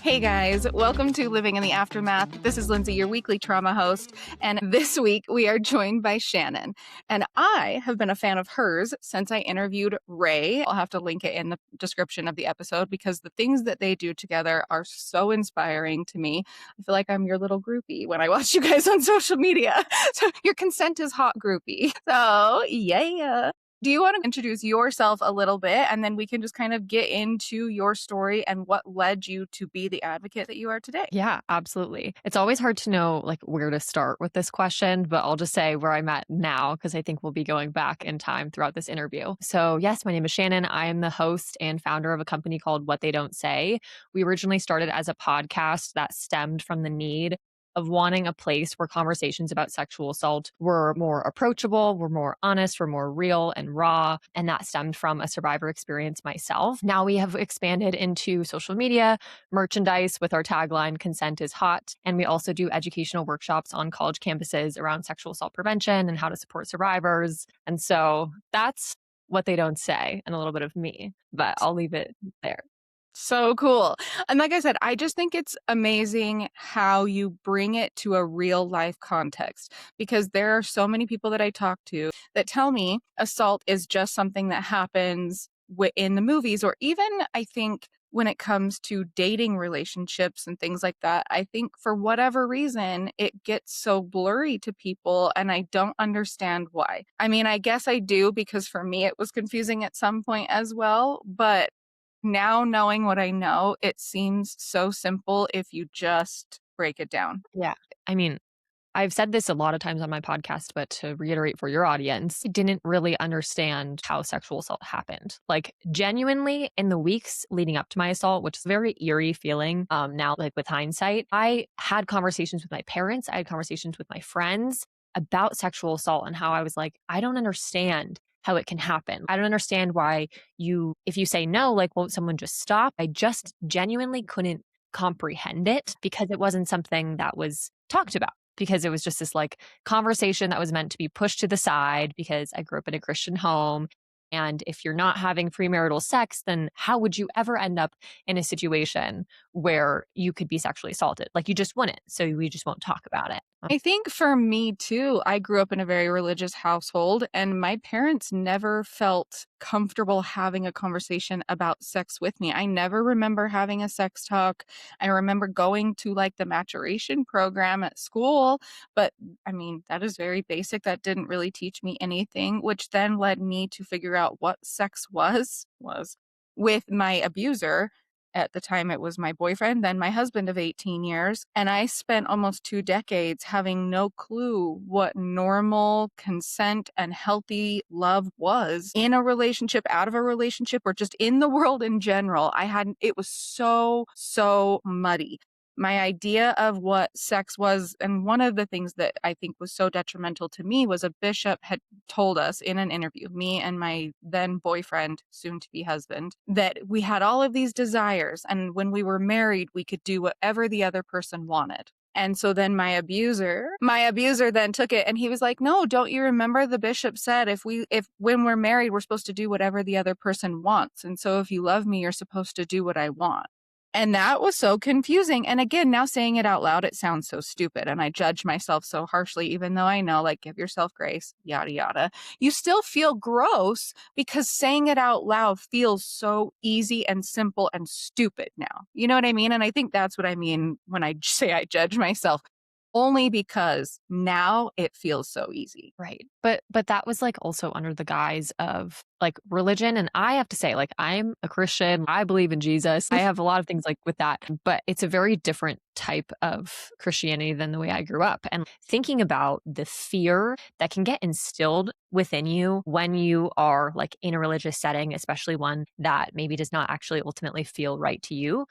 Hey guys, welcome to Living in the Aftermath. This is Lyndsey, your weekly trauma host, and this week we are joined by Shannon. And I have been a fan of hers since I interviewed Ray. I'll have to link it in the description of the episode because the things that they do together are so inspiring to me. I feel like I'm your little groupie when I watch you guys on social media. So your consent is hot groupie. So yeah. Do you want to introduce yourself a little bit, and then we can just kind of get into your story and what led you to be the advocate that you are today? Yeah, absolutely. It's always hard to know where to start with this question, but I'll just say where I'm at now because I think we'll be going back in time throughout this interview. So yes, my name is Shannon. I am the host and founder of a company called What They Don't Say. We originally started as a podcast that stemmed from the need of wanting a place where conversations about sexual assault were more approachable, were more honest, were more real and raw. And that stemmed from a survivor experience myself. Now we have expanded into social media, merchandise with our tagline, Consent is Hot. And we also do educational workshops on college campuses around sexual assault prevention and how to support survivors. And so that's What They Don't Say and a little bit of me, but I'll leave it there. So cool. And like I said, I just think it's amazing how you bring it to a real life context, because there are so many people that I talk to that tell me assault is just something that happens in the movies, or even I think when it comes to dating relationships and things like that. I think for whatever reason, it gets so blurry to people, and I don't understand why. I mean, I guess I do, because for me, it was confusing at some point as well, but now knowing what I know, it seems so simple if you just break it down. Yeah. I mean, I've said this a lot of times on my podcast, but to reiterate for your audience, I didn't really understand how sexual assault happened. Genuinely in the weeks leading up to my assault, which is a very eerie feeling now, with hindsight, I had conversations with my parents. I had conversations with my friends about sexual assault and how I was like, I don't understand how it can happen. I don't understand why if you say no, won't someone just stop? I just genuinely couldn't comprehend it because it wasn't something that was talked about. Because it was just this conversation that was meant to be pushed to the side because I grew up in a Christian home. And if you're not having premarital sex, then how would you ever end up in a situation where you could be sexually assaulted? You just wouldn't. So we just won't talk about it. I think for me too, I grew up in a very religious household, and my parents never felt comfortable having a conversation about sex with me. I never remember having a sex talk. I remember going to the maturation program at school, but I mean, that is very basic. That didn't really teach me anything, which then led me to figure out what sex was with my abuser. At the time, it was my boyfriend, then my husband of 18 years. And I spent almost 2 decades having no clue what normal consent and healthy love was in a relationship, out of a relationship, or just in the world in general. It was so muddy. My idea of what sex was, and one of the things that I think was so detrimental to me was a bishop had told us in an interview, me and my then boyfriend, soon to be husband, that we had all of these desires, and when we were married, we could do whatever the other person wanted. And so then my abuser then took it, and he was like, no, don't you remember the bishop said if when we're married, we're supposed to do whatever the other person wants. And so if you love me, you're supposed to do what I want. And that was so confusing. And again, now saying it out loud, it sounds so stupid. And I judge myself so harshly, even though I know, give yourself grace, yada, yada. You still feel gross because saying it out loud feels so easy and simple and stupid now. You know what I mean? And I think that's what I mean when I say I judge myself. Only because now it feels so easy. Right. But that was also under the guise of religion. And I have to say, I'm a Christian. I believe in Jesus. I have a lot of things with that, but it's a very different type of Christianity than the way I grew up. And thinking about the fear that can get instilled within you when you are in a religious setting, especially one that maybe does not actually ultimately feel right to you.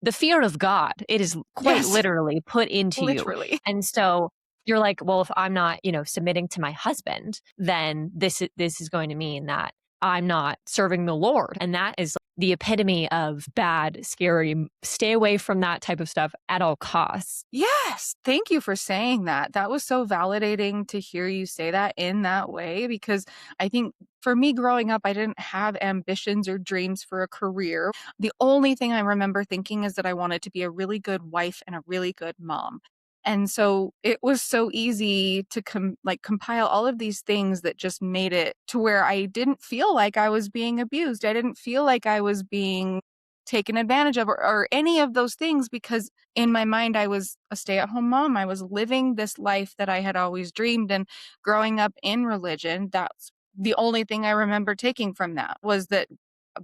The fear of God, it is quite literally put into you. And so you're like, well, if I'm not, submitting to my husband, then this is going to mean that I'm not serving the Lord. And that is the epitome of bad, scary. Stay away from that type of stuff at all costs. Yes. Thank you for saying that. That was so validating to hear you say that in that way, because I think for me growing up, I didn't have ambitions or dreams for a career. The only thing I remember thinking is that I wanted to be a really good wife and a really good mom. And so it was so easy to compile all of these things that just made it to where I didn't feel like I was being abused. I didn't feel like I was being taken advantage of, or any of those things, because in my mind, I was a stay-at-home mom. I was living this life that I had always dreamed, and growing up in religion, that's the only thing I remember taking from that, was that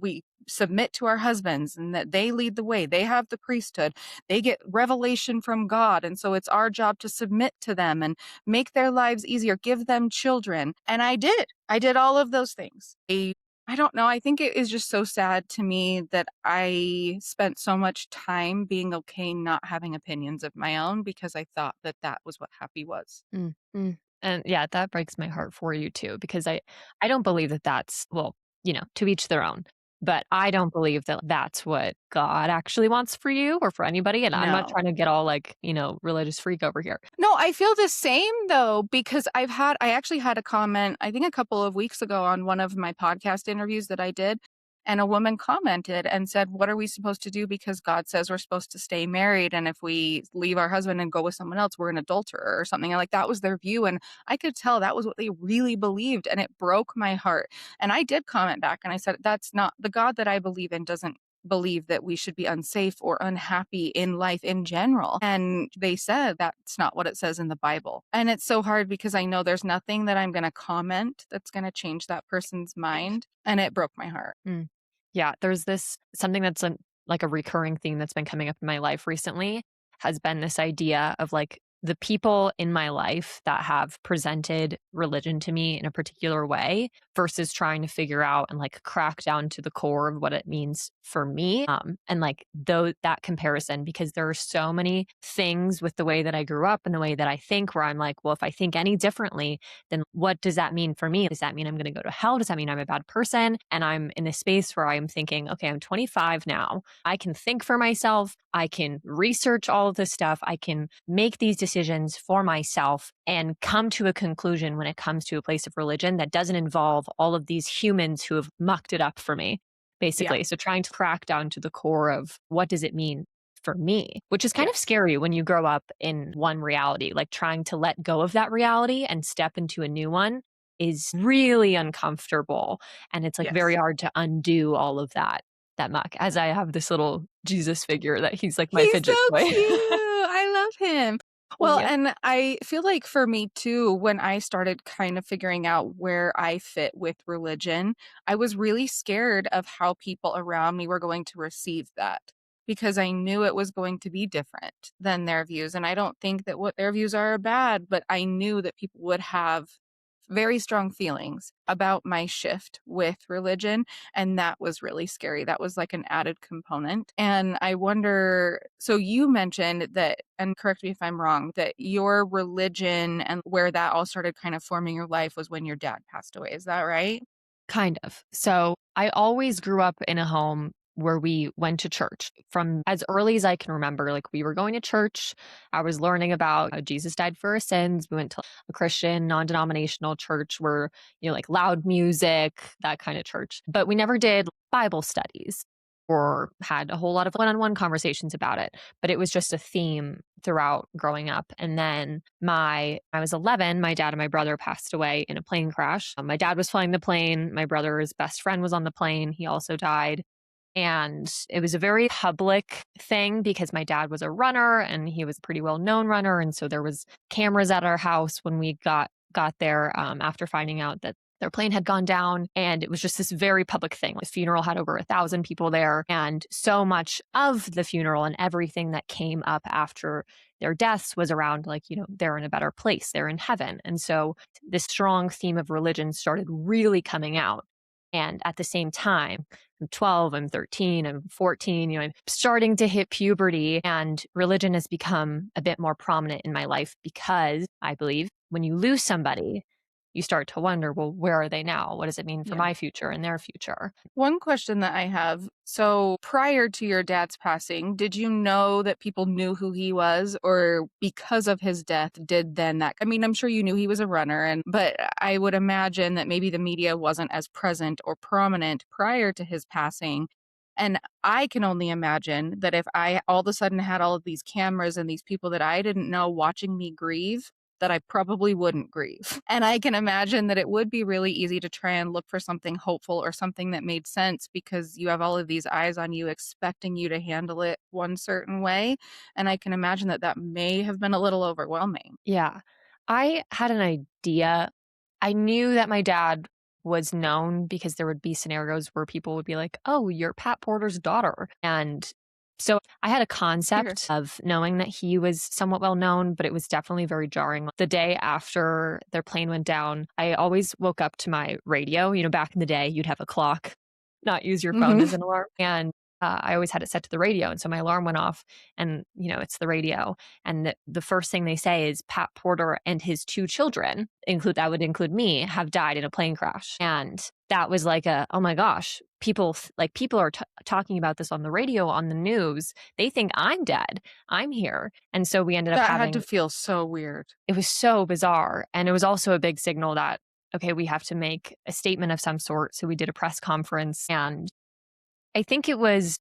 we submit to our husbands and that they lead the way. They have the priesthood. They get revelation from God, and so it's our job to submit to them and make their lives easier, give them children. And I did. I did all of those things. I don't know. I think it is just so sad to me that I spent so much time being okay not having opinions of my own, because I thought that that was what happy was. Mm, mm. And yeah, that breaks my heart for you too, because I don't believe that that's, well, to each their own. But I don't believe that that's what God actually wants for you or for anybody. And I'm not No. trying to get all like, religious freak over here. No, I feel the same though, because I actually had a comment, I think a couple of weeks ago, on one of my podcast interviews that I did. And a woman commented and said, "What are we supposed to do? Because God says we're supposed to stay married. And if we leave our husband and go with someone else, we're an adulterer," or something. And like, that was their view. And I could tell that was what they really believed. And it broke my heart. And I did comment back and I said, "That's not the God that I believe in, doesn't believe that we should be unsafe or unhappy in life in general." And they said that's not what it says in the Bible. And it's so hard because I know there's nothing that I'm going to comment that's going to change that person's mind. And it broke my heart. Mm. Yeah, there's this something that's like a recurring theme that's been coming up in my life recently has been this idea of like the people in my life that have presented religion to me in a particular way versus trying to figure out and like crack down to the core of what it means for me. And like though that comparison, because there are so many things with the way that I grew up and the way that I think where I'm like, well, if I think any differently, then what does that mean for me? Does that mean I'm going to go to hell? Does that mean I'm a bad person? And I'm in a space where I'm thinking, okay, I'm 25 now. I can think for myself. I can research all of this stuff. I can make these decisions for myself and come to a conclusion when it comes to a place of religion that doesn't involve all of these humans who have mucked it up for me, Yeah. basically. So trying to crack down to the core of what does it mean for me, which is kind of Yes. scary when you grow up in one reality, like trying to let go of that reality and step into a new one is really uncomfortable. And it's like very Yes. hard to undo all of that muck. As I have this little Jesus figure that he's like my He's so fidget toy. cute. I love him. Well, Yep. and I feel like for me too, when I started kind of figuring out where I fit with religion, I was really scared of how people around me were going to receive that, because I knew it was going to be different than their views. And I don't think that what their views are bad, but I knew that people would have very strong feelings about my shift with religion. And that was really scary. That was like an added component. And I wonder, so you mentioned that, and correct me if I'm wrong, that your religion and where that all started kind of forming your life was when your dad passed away. Is that right? Kind of. So I always grew up in a home where we went to church from as early as I can remember. Like we were going to church. I was learning about how Jesus died for our sins. We went to a Christian, non denominational church where, like loud music, that kind of church. But we never did Bible studies or had a whole lot of one on one conversations about it. But it was just a theme throughout growing up. And then I was 11, my dad and my brother passed away in a plane crash. My dad was flying the plane. My brother's best friend was on the plane. He also died. And it was a very public thing because my dad was a runner and he was a pretty well known runner. And so there was cameras at our house when we got there after finding out that their plane had gone down. And it was just this very public thing. The funeral had over 1,000 people there. And so much of the funeral and everything that came up after their deaths was around like, they're in a better place. They're in heaven. And so this strong theme of religion started really coming out. And at the same time, I'm 12, I'm 13, I'm 14, I'm starting to hit puberty, and religion has become a bit more prominent in my life because I believe when you lose somebody, you start to wonder, well, where are they now? What does it mean for Yeah. my future and their future? One question that I have, so prior to your dad's passing, did you know that people knew who he was, or because of his death did then that, I mean, I'm sure you knew he was a runner, and but I would imagine that maybe the media wasn't as present or prominent prior to his passing. And I can only imagine that if I all of a sudden had all of these cameras and these people that I didn't know watching me grieve, that I probably wouldn't grieve. And I can imagine that it would be really easy to try and look for something hopeful or something that made sense because you have all of these eyes on you expecting you to handle it one certain way. And I can imagine that that may have been a little overwhelming. Yeah. I had an idea. I knew that my dad was known because there would be scenarios where people would be like, "Oh, you're Pat Porter's daughter." And so I had a Sure. concept of knowing that he was somewhat well known, but it was definitely very jarring. The day after their plane went down, I always woke up to my radio. Back in the day, you'd have a clock, not use your phone Hmm. as an alarm. And I always had it set to the radio. And so my alarm went off, and, it's the radio. And the first thing they say is Pat Porter and his two children, that would include me, have died in a plane crash. And that was like oh my gosh, people are talking about this on the radio, on the news. They think I'm dead. I'm here. And so we ended up That had to having, feel so weird. it was so bizarre. And it was also a big signal that, okay, we have to make a statement of some sort. So we did a press conference, and I think it was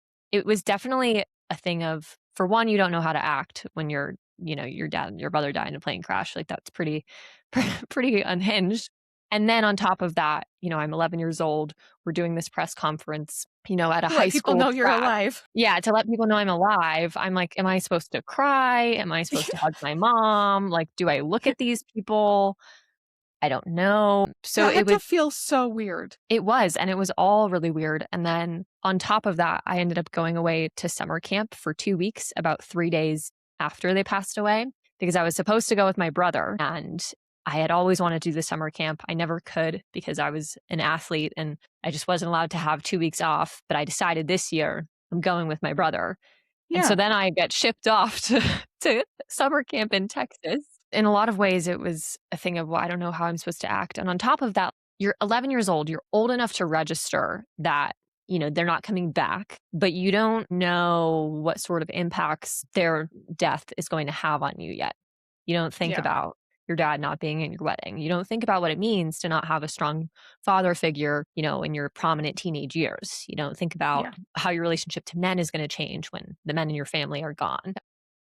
definitely a thing of, for one, you don't know how to act when your dad and your brother die in a plane crash. Like, that's pretty pretty unhinged. And then on top of that, I'm 11 years old. We're doing this press conference, at a To high let people school know you're track. alive. Yeah, to let people know I'm alive. I'm like, am I supposed to cry? Am I supposed to hug my mom? Like, do I look at these people? I don't know. So That had to feel so weird. it was, and it was all really weird. And then on top of that, I ended up going away to summer camp for 2 weeks, about 3 days after they passed away, because I was supposed to go with my brother. And I had always wanted to do the summer camp. I never could because I was an athlete and I just wasn't allowed to have 2 weeks off. But I decided this year I'm going with my brother. And so Yeah. then I get shipped off to summer camp in Texas. In a lot of ways, it was a thing of, well, I don't know how I'm supposed to act. And on top of that, you're 11 years old, you're old enough to register that, they're not coming back, but you don't know what sort of impacts their death is going to have on you yet. You don't think Yeah. about your dad not being in your wedding. You don't think about what it means to not have a strong father figure, in your prominent teenage years. You don't think about Yeah. how your relationship to men is going to change when the men in your family are gone.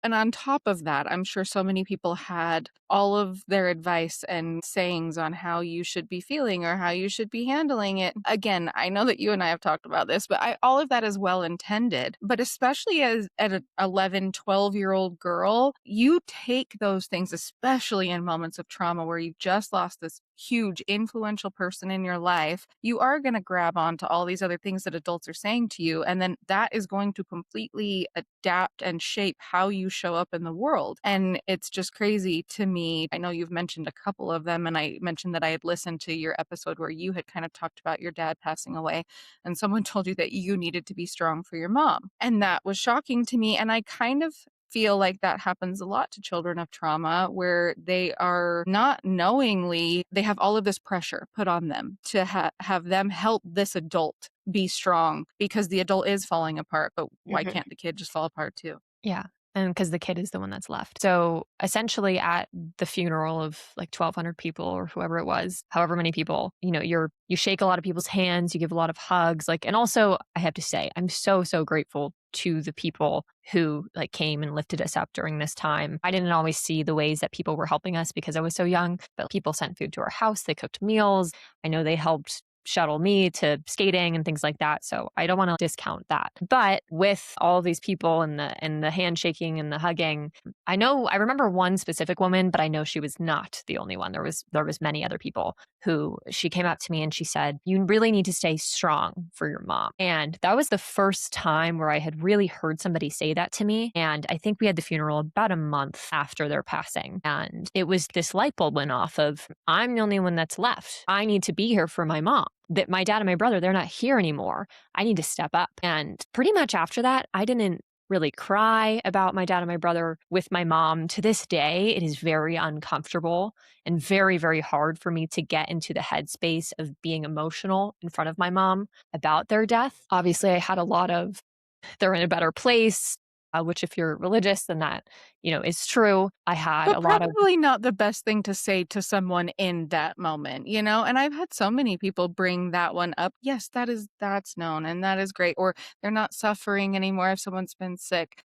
And on top of that, I'm sure so many people had all of their advice and sayings on how you should be feeling or how you should be handling it. Again, I know that you and I have talked about this, but all of that is well intended. But especially as an 11, 12-year-old girl, you take those things, especially in moments of trauma where you've just lost this huge influential person in your life, you are going to grab onto all these other things that adults are saying to you. And then that is going to completely adapt and shape how you show up in the world. And it's just crazy to me. I know you've mentioned a couple of them, and I mentioned that I had listened to your episode where you had kind of talked about your dad passing away, and someone told you that you needed to be strong for your mom. And that was shocking to me. And I kind of feel like that happens a lot to children of trauma where they are not knowingly, they have all of this pressure put on them to have them help this adult be strong because the adult is falling apart. But why Mhm. can't the kid just fall apart too? Yeah. And because the kid is the one that's left. So essentially, at the funeral of like 1,200 people or whoever it was, however many people, you shake a lot of people's hands, you give a lot of hugs. And also, I have to say, I'm so, so grateful to the people who came and lifted us up during this time. I didn't always see the ways that people were helping us because I was so young, but people sent food to our house, they cooked meals. I know they helped shuttle me to skating and things like that. So I don't want to discount that. But with all of these people and the handshaking and the hugging, I remember one specific woman, but I know she was not the only one. There was many other people who she came up to me and she said, "You really need to stay strong for your mom." And that was the first time where I had really heard somebody say that to me. And I think we had the funeral about a month after their passing. And it was this light bulb went off of, I'm the only one that's left. I need to be here for my mom. That my dad and my brother, they're not here anymore. I need to step up. And pretty much after that, I didn't really cry about my dad and my brother with my mom. To this day, it is very uncomfortable and very, very hard for me to get into the headspace of being emotional in front of my mom about their death. Obviously, I had a lot of they're in a better place, which if you're religious, then that, is true. I had But a lot of probably not the best thing to say to someone in that moment, you know? And I've had so many people bring that one up. Yes, that's known and that is great. Or they're not suffering anymore if someone's been sick.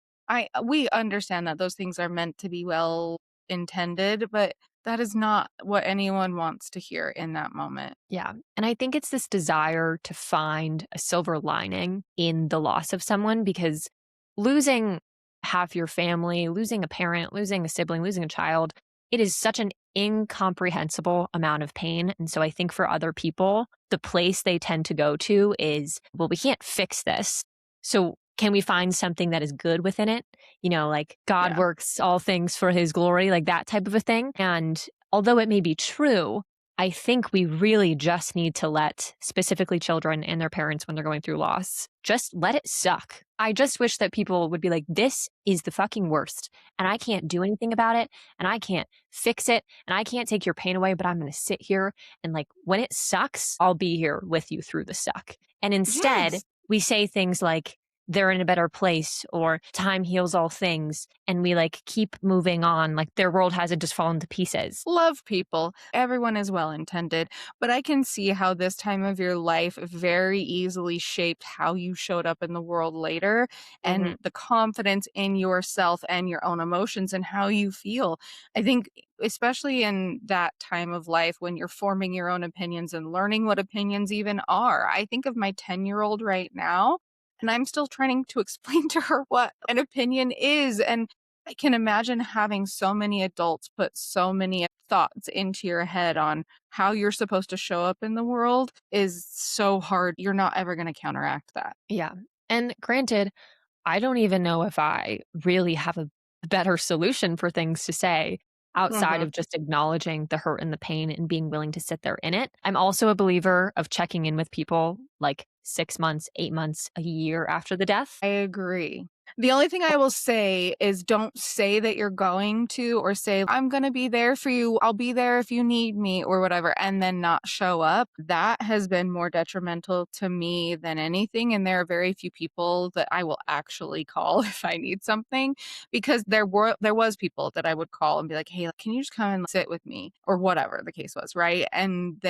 We understand that those things are meant to be well intended, but that is not what anyone wants to hear in that moment. yeah. And I think it's this desire to find a silver lining in the loss of someone because losing half your family, losing a parent, losing a sibling, losing a child, it is such an incomprehensible amount of pain. And so I think for other people, the place they tend to go to is, well, we can't fix this. So can we find something that is good within it? Like God Yeah. works all things for his glory, like that type of a thing. And although it may be true, I think we really just need to let specifically children and their parents when they're going through loss, just let it suck. I just wish that people would be like, this is the fucking worst. And I can't do anything about it. And I can't fix it. And I can't take your pain away, but I'm going to sit here. And like, when it sucks, I'll be here with you through the suck. And instead, Yes. we say things like, they're in a better place or time heals all things. And we like keep moving on. Like their world hasn't just fallen to pieces. Love people. Everyone is well intended, but I can see how this time of your life very easily shaped how you showed up in the world later Mhm. and the confidence in yourself and your own emotions and how you feel. I think, especially in that time of life when you're forming your own opinions and learning what opinions even are. I think of my 10-year-old right now, and I'm still trying to explain to her what an opinion is. And I can imagine having so many adults put so many thoughts into your head on how you're supposed to show up in the world is so hard. You're not ever going to counteract that. Yeah. And granted, I don't even know if I really have a better solution for things to say outside Mhm. of just acknowledging the hurt and the pain and being willing to sit there in it. I'm also a believer of checking in with people like 6 months, 8 months, a year after the death. I agree. The only thing I will say is don't say that you're going to or say, I'm going to be there for you. I'll be there if you need me or whatever, and then not show up. That has been more detrimental to me than anything. And there are very few people that I will actually call if I need something because there was people that I would call and be like, hey, can you just come and sit with me or whatever the case was, right? And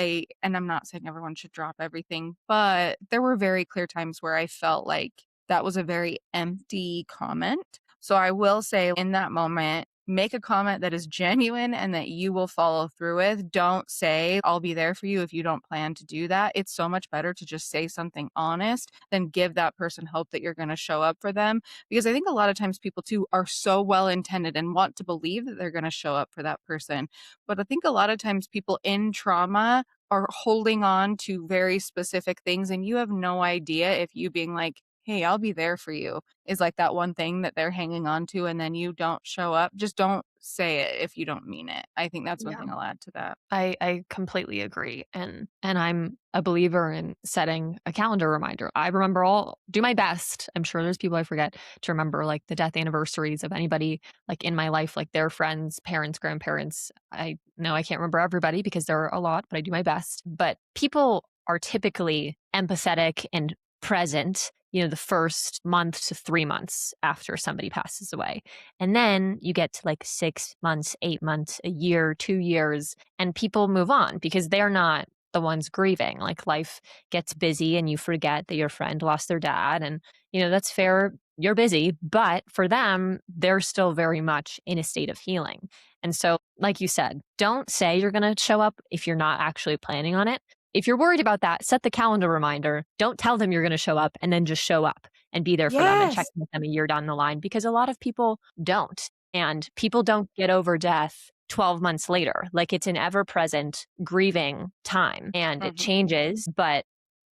I'm not saying everyone should drop everything, but there were very clear times where I felt like that was a very empty comment. So I will say in that moment, make a comment that is genuine and that you will follow through with. Don't say, I'll be there for you if you don't plan to do that. It's so much better to just say something honest than give that person hope that you're going to show up for them. Because I think a lot of times people too are so well intended and want to believe that they're going to show up for that person. But I think a lot of times people in trauma are holding on to very specific things and you have no idea if you being like, "Hey, I'll be there for you," is like that one thing that they're hanging on to and then you don't show up. Just don't say it if you don't mean it. I think that's one Yeah. thing I'll add to that. I completely agree. And I'm a believer in setting a calendar reminder. I remember all do my best. I'm sure there's people I forget to remember like the death anniversaries of anybody like in my life, like their friends, parents, grandparents. I know I can't remember everybody because there are a lot, but I do my best. But people are typically empathetic and present, the first month to 3 months after somebody passes away. And then you get to like 6 months, 8 months, a year, 2 years, and people move on because they're not the ones grieving. Like life gets busy and you forget that your friend lost their dad. And, that's fair. You're busy. But for them, they're still very much in a state of healing. And so, like you said, don't say you're going to show up if you're not actually planning on it. If you're worried about that, set the calendar reminder. Don't tell them you're going to show up and then just show up and be there for them and check Yes. in with them a year down the line because a lot of people don't. And people don't get over death 12 months later. Like it's an ever present grieving time and it Mhm. changes, but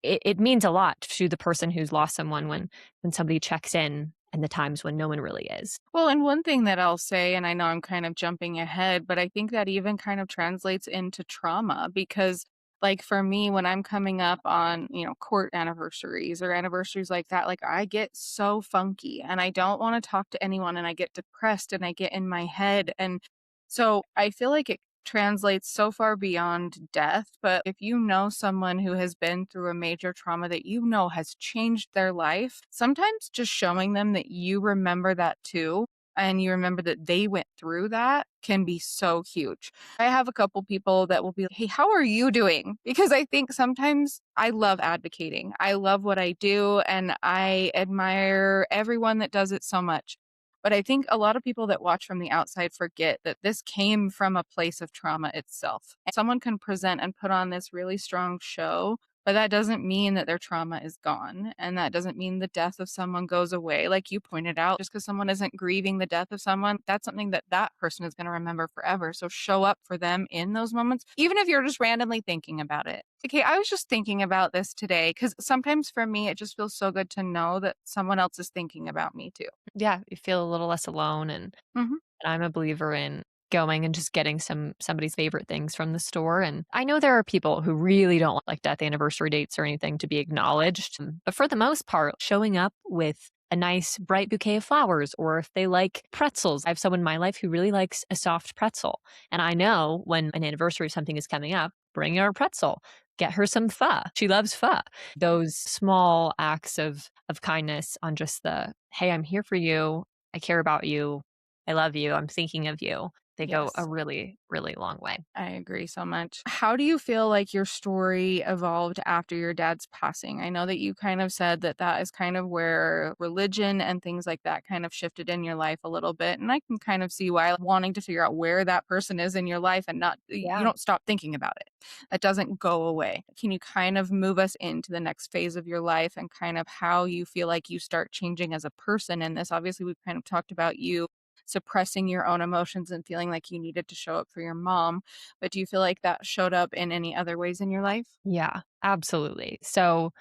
it means a lot to the person who's lost someone when somebody checks in and the times when no one really is. Well, and one thing that I'll say, and I know I'm kind of jumping ahead, but I think that even kind of translates into trauma because Like for me, when I'm coming up on, court anniversaries or anniversaries like that, like I get so funky and I don't want to talk to anyone and I get depressed and I get in my head. And so I feel like it translates so far beyond death. But if you know someone who has been through a major trauma that you know has changed their life, sometimes just showing them that you remember that too and you remember that they went through that can be so huge. I have a couple people that will be like, "Hey, how are you doing?" Because I think sometimes I love advocating. I love what I do and I admire everyone that does it so much. But I think a lot of people that watch from the outside forget that this came from a place of trauma itself. Someone can present and put on this really strong show, but that doesn't mean that their trauma is gone. And that doesn't mean the death of someone goes away. Like you pointed out, just because someone isn't grieving the death of someone, that's something that that person is going to remember forever. So show up for them in those moments, even if you're just randomly thinking about it. Okay, I was just thinking about this today because sometimes for me, it just feels so good to know that someone else is thinking about me too. Yeah, you feel a little less alone, Hmm. and I'm a believer in going and just getting somebody's favorite things from the store, and I know there are people who really don't like death anniversary dates or anything to be acknowledged, but for the most part, showing up with a nice bright bouquet of flowers, or if they like pretzels. I have someone in my life who really likes a soft pretzel, and I know when an anniversary of something is coming up, bring her a pretzel, get her some pho. She loves pho. Those small acts of kindness on just the, "Hey, I'm here for you. I care about you. I love you. I'm thinking of you." They go a Yes. really, really long way. I agree so much. How do you feel like your story evolved after your dad's passing? I know that you kind of said that that is kind of where religion and things like that kind of shifted in your life a little bit. And I can kind of see why wanting to figure out where that person is in your life and not, you Yeah. don't stop thinking about it. That doesn't go away. Can you kind of move us into the next phase of your life and kind of how you feel like you start changing as a person in this? Obviously, we've kind of talked about you suppressing your own emotions and feeling like you needed to show up for your mom. But do you feel like that showed up in any other ways in your life? Yeah, absolutely. So,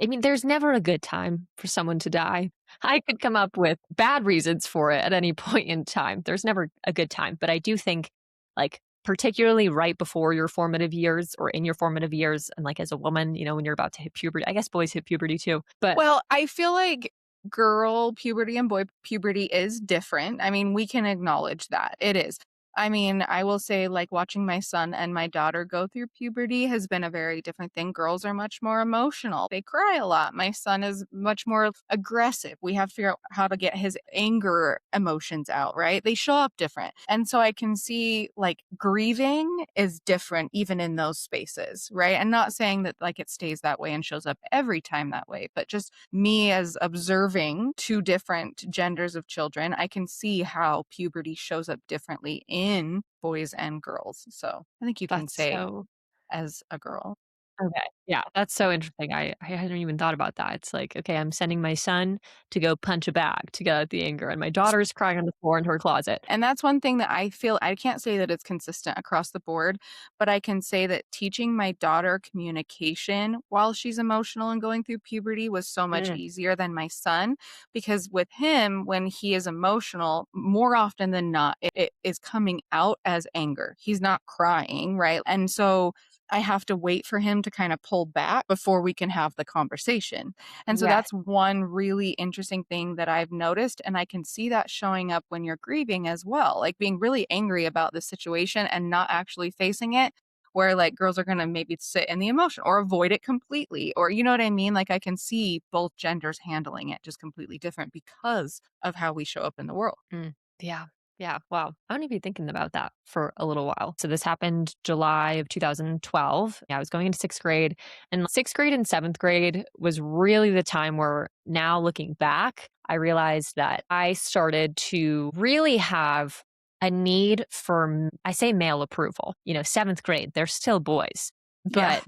I mean, there's never a good time for someone to die. I could come up with bad reasons for it at any point in time. There's never a good time. But I do think, like, particularly right before your formative years or in your formative years, and like as a woman, when you're about to hit puberty, I guess boys hit puberty too. But Well, I feel like girl puberty and boy puberty is different. I mean, we can acknowledge that. It is. I mean, I will say, like, watching my son and my daughter go through puberty has been a very different thing. Girls are much more emotional. They cry a lot. My son is much more aggressive. We have to figure out how to get his anger emotions out, right? They show up different. And so I can see, like, grieving is different even in those spaces, right? And not saying that, like, it stays that way and shows up every time that way, but just me as observing two different genders of children, I can see how puberty shows up differently in boys and girls. So I think you can that's say so as a girl. okay. Yeah, that's so interesting. I hadn't even thought about that. It's like, okay, I'm sending my son to go punch a bag to get out the anger, and my daughter's crying on the floor in her closet. And that's one thing that I feel I can't say that it's consistent across the board, but I can say that teaching my daughter communication while she's emotional and going through puberty was so much Mm, easier than my son because with him, when he is emotional, more often than not, it is coming out as anger. He's not crying, right? And so I have to wait for him to kind of pull back before we can have the conversation. And so yes. that's one really interesting thing that I've noticed. And I can see that showing up when you're grieving as well, like being really angry about the situation and not actually facing it. Where like girls are going to maybe sit in the emotion or avoid it completely, or you know what I mean? Like I can see both genders handling it just completely different because of how we show up in the world. Mm, yeah. Yeah. Wow. I'm going to be thinking about that for a little while. So this happened July of 2012. Yeah, I was going into sixth grade, and sixth grade and seventh grade was really the time where now looking back, I realized that I started to really have a need for, I say male approval. Seventh grade, they're still boys, Yeah. but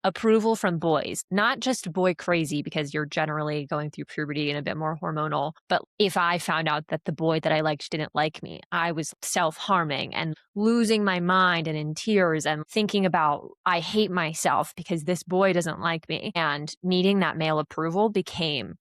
approval from boys, not just boy crazy because you're generally going through puberty and a bit more hormonal. But if I found out that the boy that I liked didn't like me, I was self harming and losing my mind and in tears and thinking about, I hate myself because this boy doesn't like me. And needing that male approval became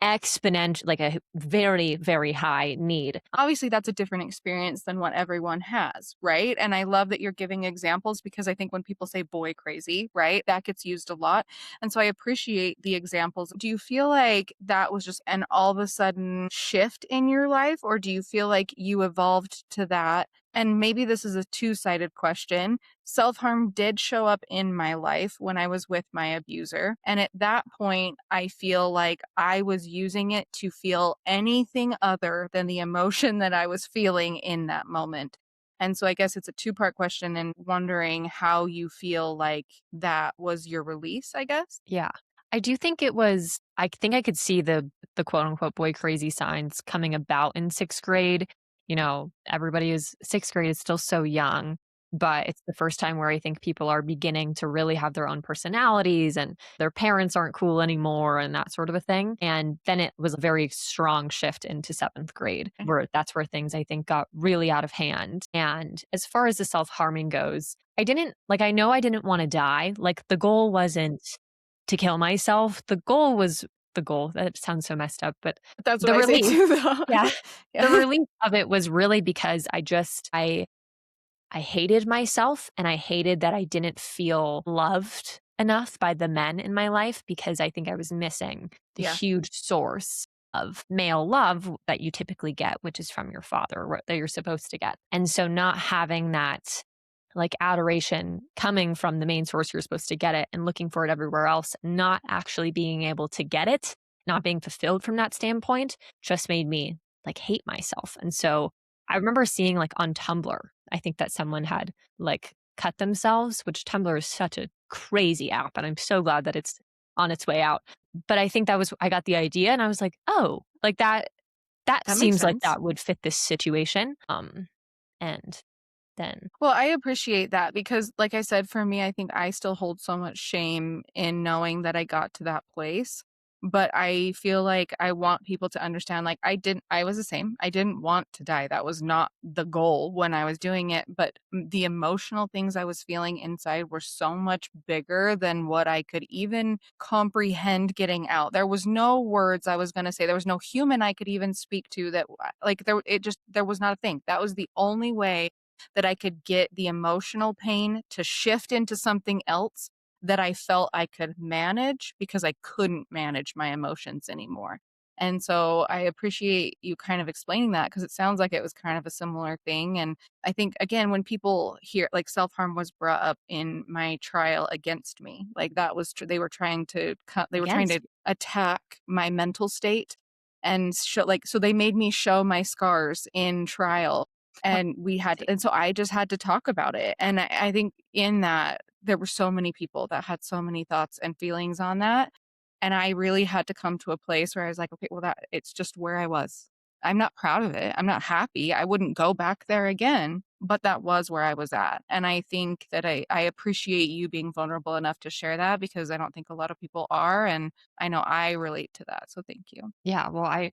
exponential, like a very, very high need. Obviously, that's a different experience than what everyone has, right? And I love that you're giving examples because I think when people say boy crazy, right, that gets used a lot. And so I appreciate the examples. Do you feel like that was just an all of a sudden shift in your life, or do you feel like you evolved to that? And maybe this is a two-sided question. Self-harm did show up in my life when I was with my abuser. And at that point, I feel like I was using it to feel anything other than the emotion that I was feeling in that moment. And so I guess it's a two-part question and wondering how you feel like that was your release, I guess. Yeah. I do think it was I think I could see the quote unquote boy crazy signs coming about in 6th grade. You know, everybody is 6th grade is still so young, but it's the first time where I think people are beginning to really have their own personalities and their parents aren't cool anymore and that sort of a thing. And then it was a very strong shift into 7th grade where that's where things I think got really out of hand. And as far as the self-harming goes, I didn't like I know I didn't want to die. Like the goal wasn't to kill myself. The goal. That sounds so messed up, but That's what the I say relief too, though. yeah. The Yeah. relief of it was really because I hated myself and I hated that I didn't feel loved enough by the men in my life because I think I was missing the Yeah. huge source of male love that you typically get, which is from your father, that you're supposed to get. And so not having that like adoration coming from the main source you're supposed to get it and looking for it everywhere else, not actually being able to get it, not being fulfilled from that standpoint, just made me like hate myself. And so I remember seeing like on Tumblr, I think that someone had like cut themselves, which Tumblr is such a crazy app. And I'm so glad that it's on its way out. But I think that was, I got the idea and I was like, oh, like that That makes seems like sense. that would fit this situation. And then, Well, I appreciate that because, like I said, for me, I think I still hold so much shame in knowing that I got to that place. But I feel like I want people to understand, like, I was the same. I didn't want to die. That was not the goal when I was doing it. But the emotional things I was feeling inside were so much bigger than what I could even comprehend getting out. There was no words I was going to say. There was no human I could even speak to that, like, there was not a thing. That was the only way that I could get the emotional pain to shift into something else that I felt I could manage because I couldn't manage my emotions anymore. And so I appreciate you kind of explaining that because it sounds like it was kind of a similar thing. And I think, again, when people hear like self harm was brought up in my trial against me, like that was, they were trying to they were trying to against attack my mental state and show, like, so they made me show my scars in trial and we had to, crazy. and so I just had to talk about it. And I think in that there were so many people that had so many thoughts and feelings on that. And I really had to come to a place where I was like, okay, well, that it's just where I was. I'm not proud of it. I'm not happy. I wouldn't go back there again, but that was where I was at. And I think that I appreciate you being vulnerable enough to share that because I don't think a lot of people are. And I know I relate to that. So thank you. Yeah, well,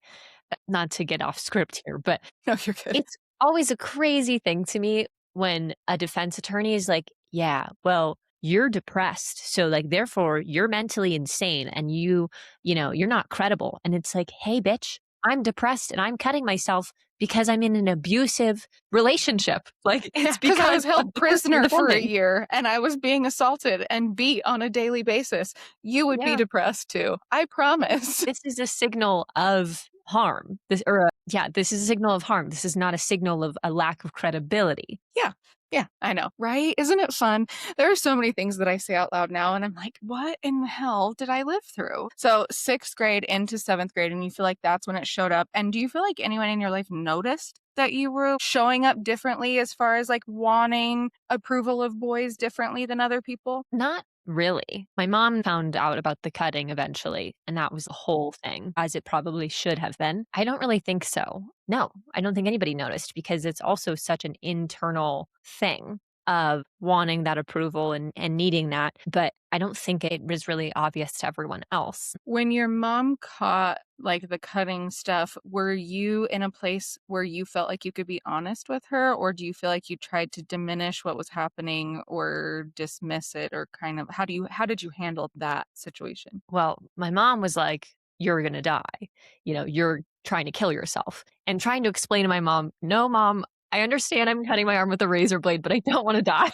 not to get off script here, but No, you're good. it's always a crazy thing to me when a defense attorney is like, "Yeah, well, you're depressed, so, like, therefore, you're mentally insane and you know, you're not credible." And it's like, "Hey, bitch, I'm depressed and I'm cutting myself because I'm in an abusive relationship." Like, Yeah, it's because I because was of held the person you're prisoner for a defending. year and I was being assaulted and beat on a daily basis. You would be Yeah. depressed too. I promise. This is a signal of harm. This is a signal of harm. This is not a signal of a lack of credibility. Yeah. Yeah, I know, right? Isn't it fun? There are so many things that I say out loud now, and I'm like, what in the hell did I live through? So, 6th grade into 7th grade, and you feel like that's when it showed up. And do you feel like anyone in your life noticed that you were showing up differently as far as like wanting approval of boys differently than other people? Not really. My mom found out about the cutting eventually, and that was the whole thing, as it probably should have been. I don't really think so. No, I don't think anybody noticed because it's also such an internal thing of wanting that approval and needing that. But I don't think it was really obvious to everyone else. When your mom caught like the cutting stuff, were you in a place where you felt like you could be honest with her, or do you feel like you tried to diminish what was happening or dismiss it, or kind of how did you handle that situation? Well, my mom was like, you're going to die. You're trying to kill yourself. And trying to explain to my mom, no, mom, I understand I'm cutting my arm with a razor blade, but I don't want to die.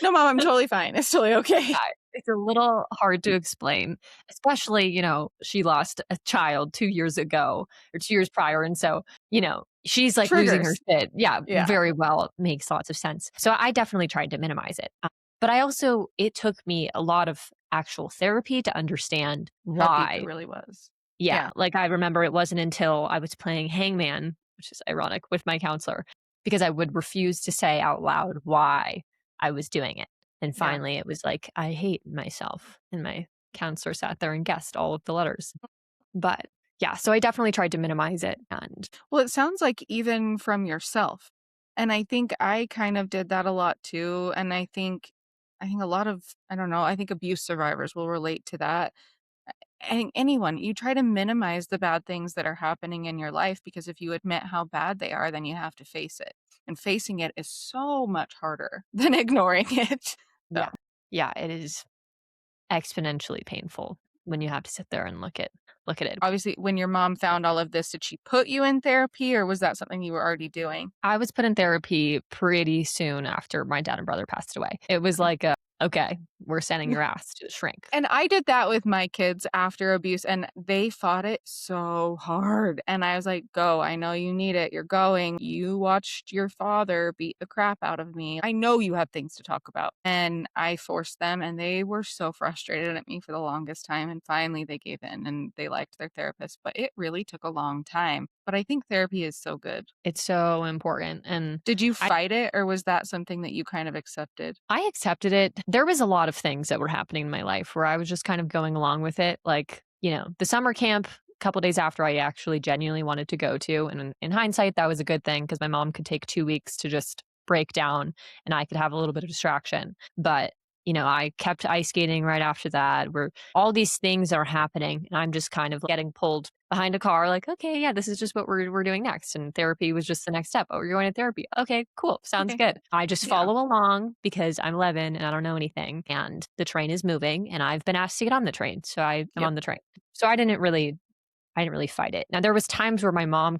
No, mom, I'm totally fine. It's totally okay. Yeah, it's a little hard to explain, especially, she lost a child 2 years ago or 2 years prior. And so, she's like losing her Triggers. shit. Yeah, Yeah. very well. Makes lots of sense. So I definitely tried to minimize it. But it took me a lot of actual therapy to understand How deep it why. really was. Yeah. Yeah. Like I remember it wasn't until I was playing hangman, which is ironic, with my counselor, because I would refuse to say out loud why I was doing it. And Yeah. finally, it was like, I hate myself. And my counselor sat there and guessed all of the letters. But yeah, so I definitely tried to minimize it. And Well, it sounds like even from yourself. And I think I kind of did that a lot too. And I think a lot of, I don't know, I think abuse survivors will relate to that. I think anyone, you try to minimize the bad things that are happening in your life because if you admit how bad they are, then you have to face it. And facing it is so much harder than ignoring it. yeah, So yeah, it is exponentially painful when you have to sit there and look at it. obviously, when your mom found all of this, did she put you in therapy or was that something you were already doing? I was put in therapy pretty soon after my dad and brother passed away. It was like, okay, we're sending your ass to the shrink. And I did that with my kids after abuse, and they fought it so hard. And I was like, go, I know you need it. You're going. You watched your father beat the crap out of me. I know you have things to talk about. And I forced them, and they were so frustrated at me for the longest time. And finally, they gave in and they liked their therapist. But it really took a long time. But I think therapy is so good. It's so important. And Did you I fight it, or was that something that you kind of accepted? I accepted it. There was a lot of things that were happening in my life where I was just kind of going along with it. Like, the summer camp a couple days after I actually genuinely wanted to go to. And in hindsight, that was a good thing because my mom could take 2 weeks to just break down and I could have a little bit of distraction. But I kept ice skating right after that, where all these things are happening. And I'm just kind of getting pulled behind a car, like, okay, yeah, this is just what we're doing next. And therapy was just the next step. Oh, you're going to therapy. Okay, cool. Sounds Okay. good. I just Yeah. follow along because I'm 11 and I don't know anything. And the train is moving and I've been asked to get on the train. So I am Yep. on the train. So I didn't really fight it. Now there was times where my mom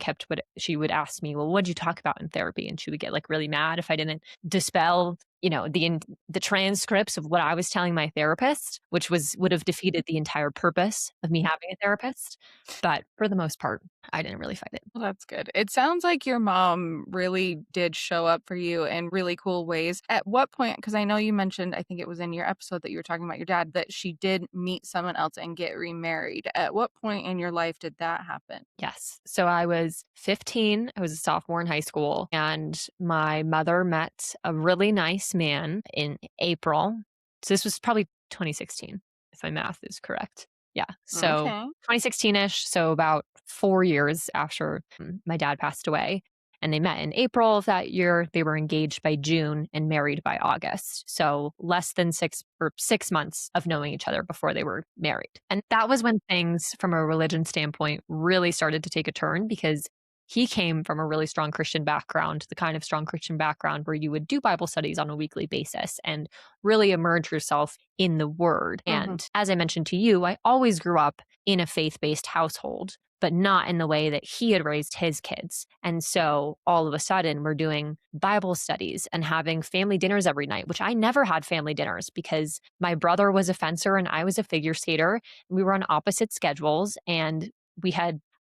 she would ask me, "Well, what'd you talk about in therapy?" And she would get like really mad if I didn't dispel, the transcripts of what I was telling my therapist, which would have defeated the entire purpose of me having a therapist. But for the most part, I didn't really fight it. Well, that's good. It sounds like your mom really did show up for you in really cool ways. At what point, because I know you mentioned, I think it was in your episode that you were talking about your dad, that she did meet someone else and get remarried. At what point in your life did that happen? Yes. So I was 15. I was a sophomore in high school, and my mother met a really nice man in April. So this was probably 2016, if my math is correct. Yeah. So Okay. 2016 ish. So about 4 years after my dad passed away. And they met in April of that year. They were engaged by June and married by August. So less than 6 months of knowing each other before they were married. And that was when things from a religion standpoint really started to take a turn because he came from a really strong Christian background, the kind of strong Christian background where you would do Bible studies on a weekly basis and really immerse yourself in the word. Hmm. And as I mentioned to you, I always grew up in a faith based household, but not in the way that he had raised his kids. And so all of a sudden, we're doing Bible studies and having family dinners every night, which I never had family dinners because my brother was a fencer and I was a figure skater. We were on opposite schedules and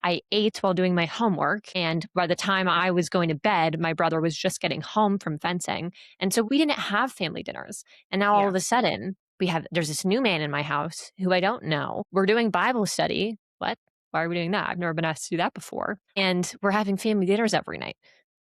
I ate while doing my homework. And by the time I was going to bed, my brother was just getting home from fencing. And so we didn't have family dinners. And now all Yeah. of a sudden, there's this new man in my house who I don't know. We're doing Bible study. What? Why are we doing that? I've never been asked to do that before. And we're having family dinners every night.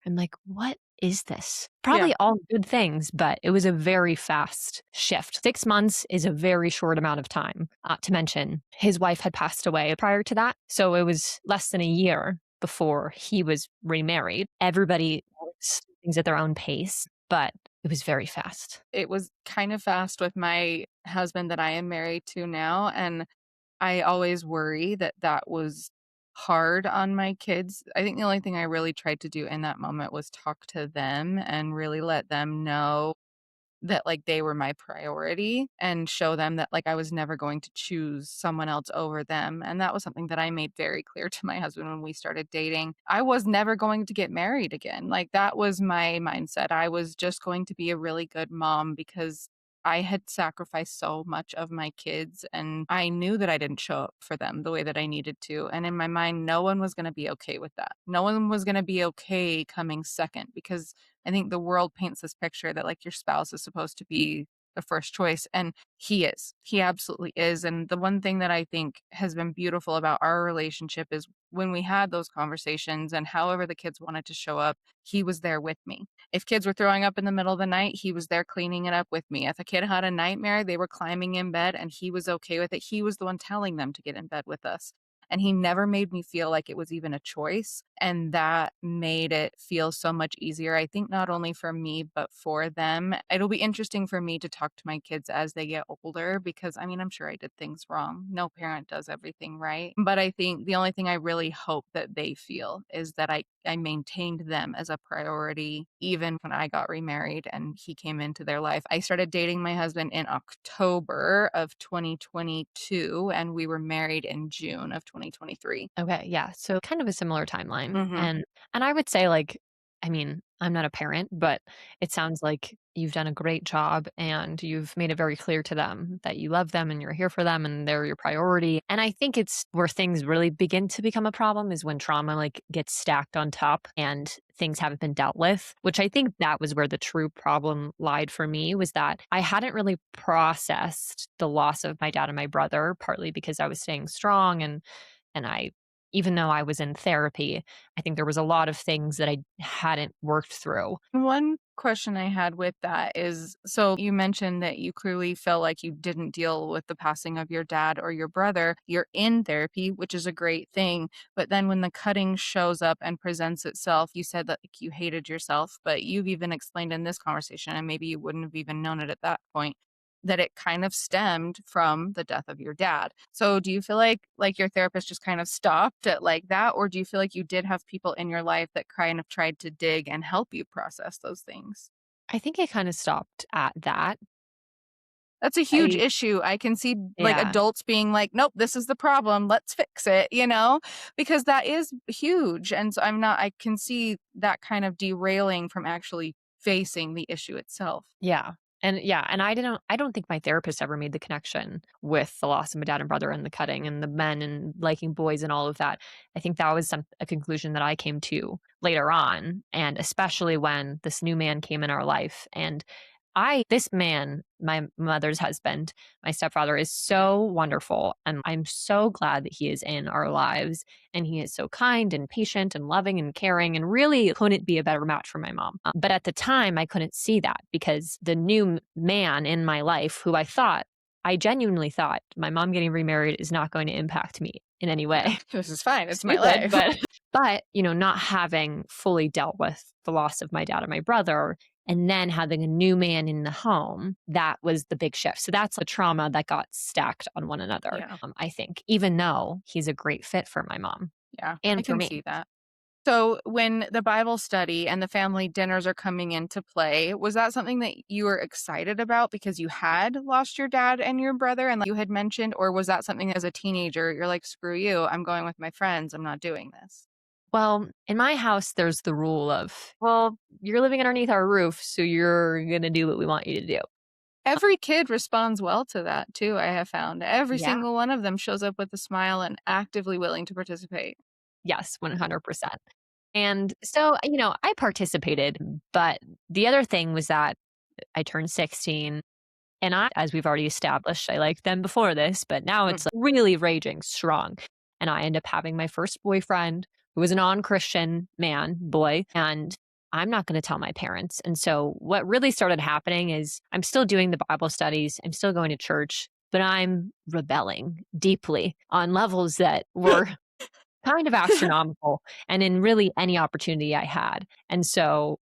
I'm like, what is this? Yeah. Probably all good things, but it was a very fast shift. 6 months is a very short amount of time. To mention, his wife had passed away prior to that. So it was less than a year before he was remarried. Everybody was doing things at their own pace, but it was very fast. It was kind of fast with my husband that I am married to now. And I always worry that that was hard on my kids. I think the only thing I really tried to do in that moment was talk to them and really let them know that, like, they were my priority and show them that, like, I was never going to choose someone else over them, and that was something that I made very clear to my husband when we started dating. I was never going to get married again, like, that was my mindset. I was just going to be a really good mom because I had sacrificed so much of my kids, and I knew that I didn't show up for them the way that I needed to, and in my mind, no one was gonna be okay with that. No one was gonna be okay coming second because I think the world paints this picture that, like, your spouse is supposed to be the first choice, and he is. He absolutely is, and the one thing that I think has been beautiful about our relationship is when we had those conversations and however the kids wanted to show up, he was there with me. If kids were throwing up in the middle of the night, he was there cleaning it up with me. If a kid had a nightmare, they were climbing in bed and he was okay with it. He was the one telling them to get in bed with us. And he never made me feel like it was even a choice. And that made it feel so much easier, I think, not only for me, but for them. It'll be interesting for me to talk to my kids as they get older because I mean, I'm sure I did things wrong. No parent does everything right. But I think the only thing I really hope that they feel is that I maintained them as a priority even when I got remarried and he came into their life. I started dating my husband in October of 2022 and we were married in June of 2023. Okay, yeah. So kind of a similar timeline. Mhm. And I would say like I mean, I'm not a parent, but it sounds like you've done a great job and you've made it very clear to them that you love them and you're here for them and they're your priority. And I think it's where things really begin to become a problem is when trauma like gets stacked on top and things haven't been dealt with, which I think that was where the true problem lied for me was that I hadn't really processed the loss of my dad and my brother, partly because I was staying strong and I even though I was in therapy, I think there was a lot of things that I hadn't worked through. One question I had with that is so you mentioned that you clearly felt like you didn't deal with the passing of your dad or your brother. You're in therapy, which is a great thing. But then when the cutting shows up and presents itself, you said that like, you hated yourself, but you've even explained in this conversation, and maybe you wouldn't have even known it at that point, that it kind of stemmed from the death of your dad. So do you feel like your therapist just kind of stopped at like that or do you feel like you did have people in your life that kind of tried to dig and help you process those things? I think it kind of stopped at that. That's a huge I issue. I can see like yeah. adults being like, "Nope, this is the problem. Let's fix it," you know? Because that is huge. And so I can see that kind of derailing from actually facing the issue itself. Yeah, and I don't think my therapist ever made the connection with the loss of my dad and brother and the cutting and the men and liking boys and all of that. I think that was a conclusion that I came to later on, and especially when this new man came in our life. And this man, my mother's husband, my stepfather, is so wonderful. And I'm so glad that he is in our lives. And he is so kind and patient and loving and caring and really couldn't be a better match for my mom. But at the time, I couldn't see that because the new man in my life, who I genuinely thought my mom getting remarried is not going to impact me in any Yeah. way. This is fine. It's my Stupid, life. but, not having fully dealt with the loss of my dad and my brother, and then having a new man in the home, that was the big shift. So that's a trauma that got stacked on one another, Yeah. I think, even though he's a great fit for my mom Yeah. I and for can me. see that. So, when the Bible study and the family dinners are coming into play, was that something that you were excited about because you had lost your dad and your brother and like you had mentioned, or was that something as a teenager you're like, screw you, I'm going with my friends, I'm not doing this? Well, in my house, there's the rule of, well, you're living underneath our roof, so you're going to do what we want you to do. Every kid responds well to that too, I have found. Every Yeah. single one of them shows up with a smile and actively willing to participate. Yes, 100%. And so, I participated, but the other thing was that I turned 16 and as we've already established, I liked them before this, but now Mm. it's like really raging strong. And I end up having my first boyfriend who was a non-Christian boy, and I'm not going to tell my parents. And so what really started happening is I'm still doing the Bible studies, I'm still going to church, but I'm rebelling deeply on levels that were kind of astronomical and in really any opportunity I had. And so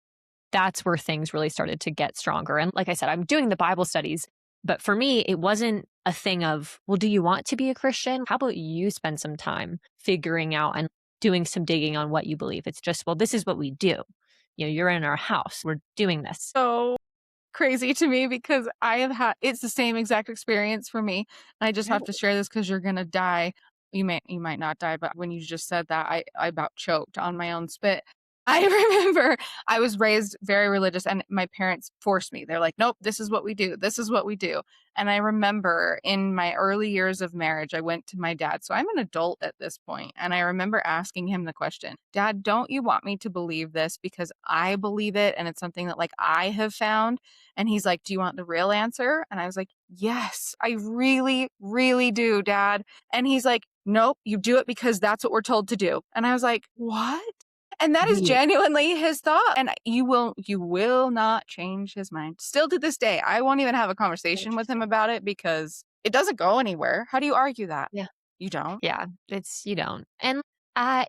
that's where things really started to get stronger. And like I said, I'm doing the Bible studies, but for me, it wasn't a thing of, well, do you want to be a Christian? How about you spend some time figuring out and doing some digging on what you believe? It's just, well, this is what we do. You're in our house, we're doing this. So crazy to me because I have had it's the same exact experience for me. And I just have to Really? share this because you're gonna die. You might not die, but when you just said that, I about choked on my own spit. I remember I was raised very religious and my parents forced me. They're like, "Nope, this is what we do. This is what we do." And I remember in my early years of marriage, I went to my dad. So I'm an adult at this point, and I remember asking him the question, "Dad, don't you want me to believe this because I believe it and it's something that like I have found?" And he's like, "Do you want the real answer?" And I was like, "Yes, I really, really do, Dad." And he's like, "Nope, you do it because that's what we're told to do." And I was like, "What?" And that is The genuinely his thought. And you will not change his mind. Still to this day, I won't even have a conversation with him Interesting. about it because it doesn't go anywhere. How do you argue that? Yeah. You don't. Yeah, it's you don't. And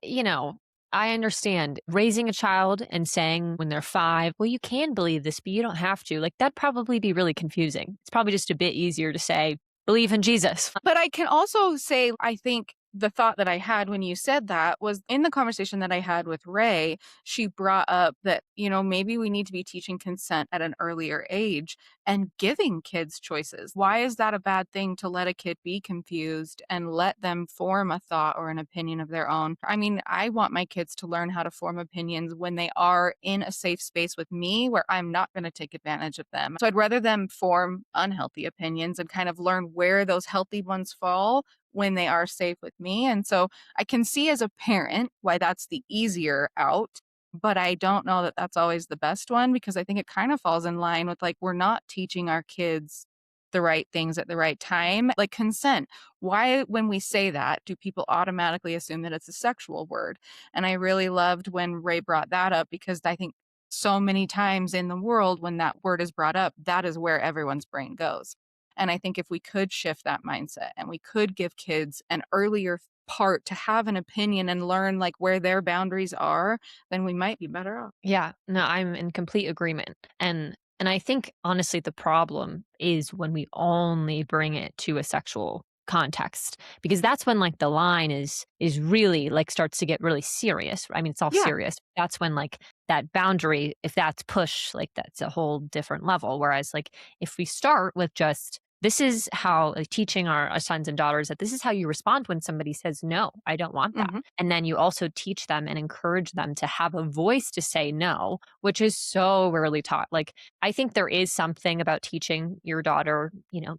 you know, I understand raising a child and saying when they're 5, "Well, you can believe this, but you don't have to." Like, that'd probably be really confusing. It's probably just a bit easier to say, "Believe in Jesus." But I can also say, I think the thought that I had when you said that was in the conversation that I had with Ray, she brought up that, maybe we need to be teaching consent at an earlier age and giving kids choices. Why is that a bad thing to let a kid be confused and let them form a thought or an opinion of their own? I mean, I want my kids to learn how to form opinions when they are in a safe space with me where I'm not going to take advantage of them. So I'd rather them form unhealthy opinions and kind of learn where those healthy ones fall when they are safe with me. And so I can see as a parent why that's the easier out, but I don't know that that's always the best one because I think it kind of falls in line with like we're not teaching our kids the right things at the right time. Like consent. Why, when we say that, do people automatically assume that it's a sexual word? And I really loved when Ray brought that up because I think so many times in the world, when that word is brought up, that is where everyone's brain goes. And I think if we could shift that mindset and we could give kids an earlier part to have an opinion and learn like where their boundaries are, then we might be better off. Yeah, no, I'm in complete agreement. And I think honestly the problem is when we only bring it to a sexual context because that's when like the line is really like starts to get really serious. I mean, it's all Yeah. serious. That's when like that boundary, if that's push, like that's a whole different level. Whereas like if we start with just this is how like teaching our sons and daughters that this is how you respond when somebody says no, I don't want that. Hmm. And then you also teach them and encourage them to have a voice to say no, which is so rarely taught. Like, I think there is something about teaching your daughter,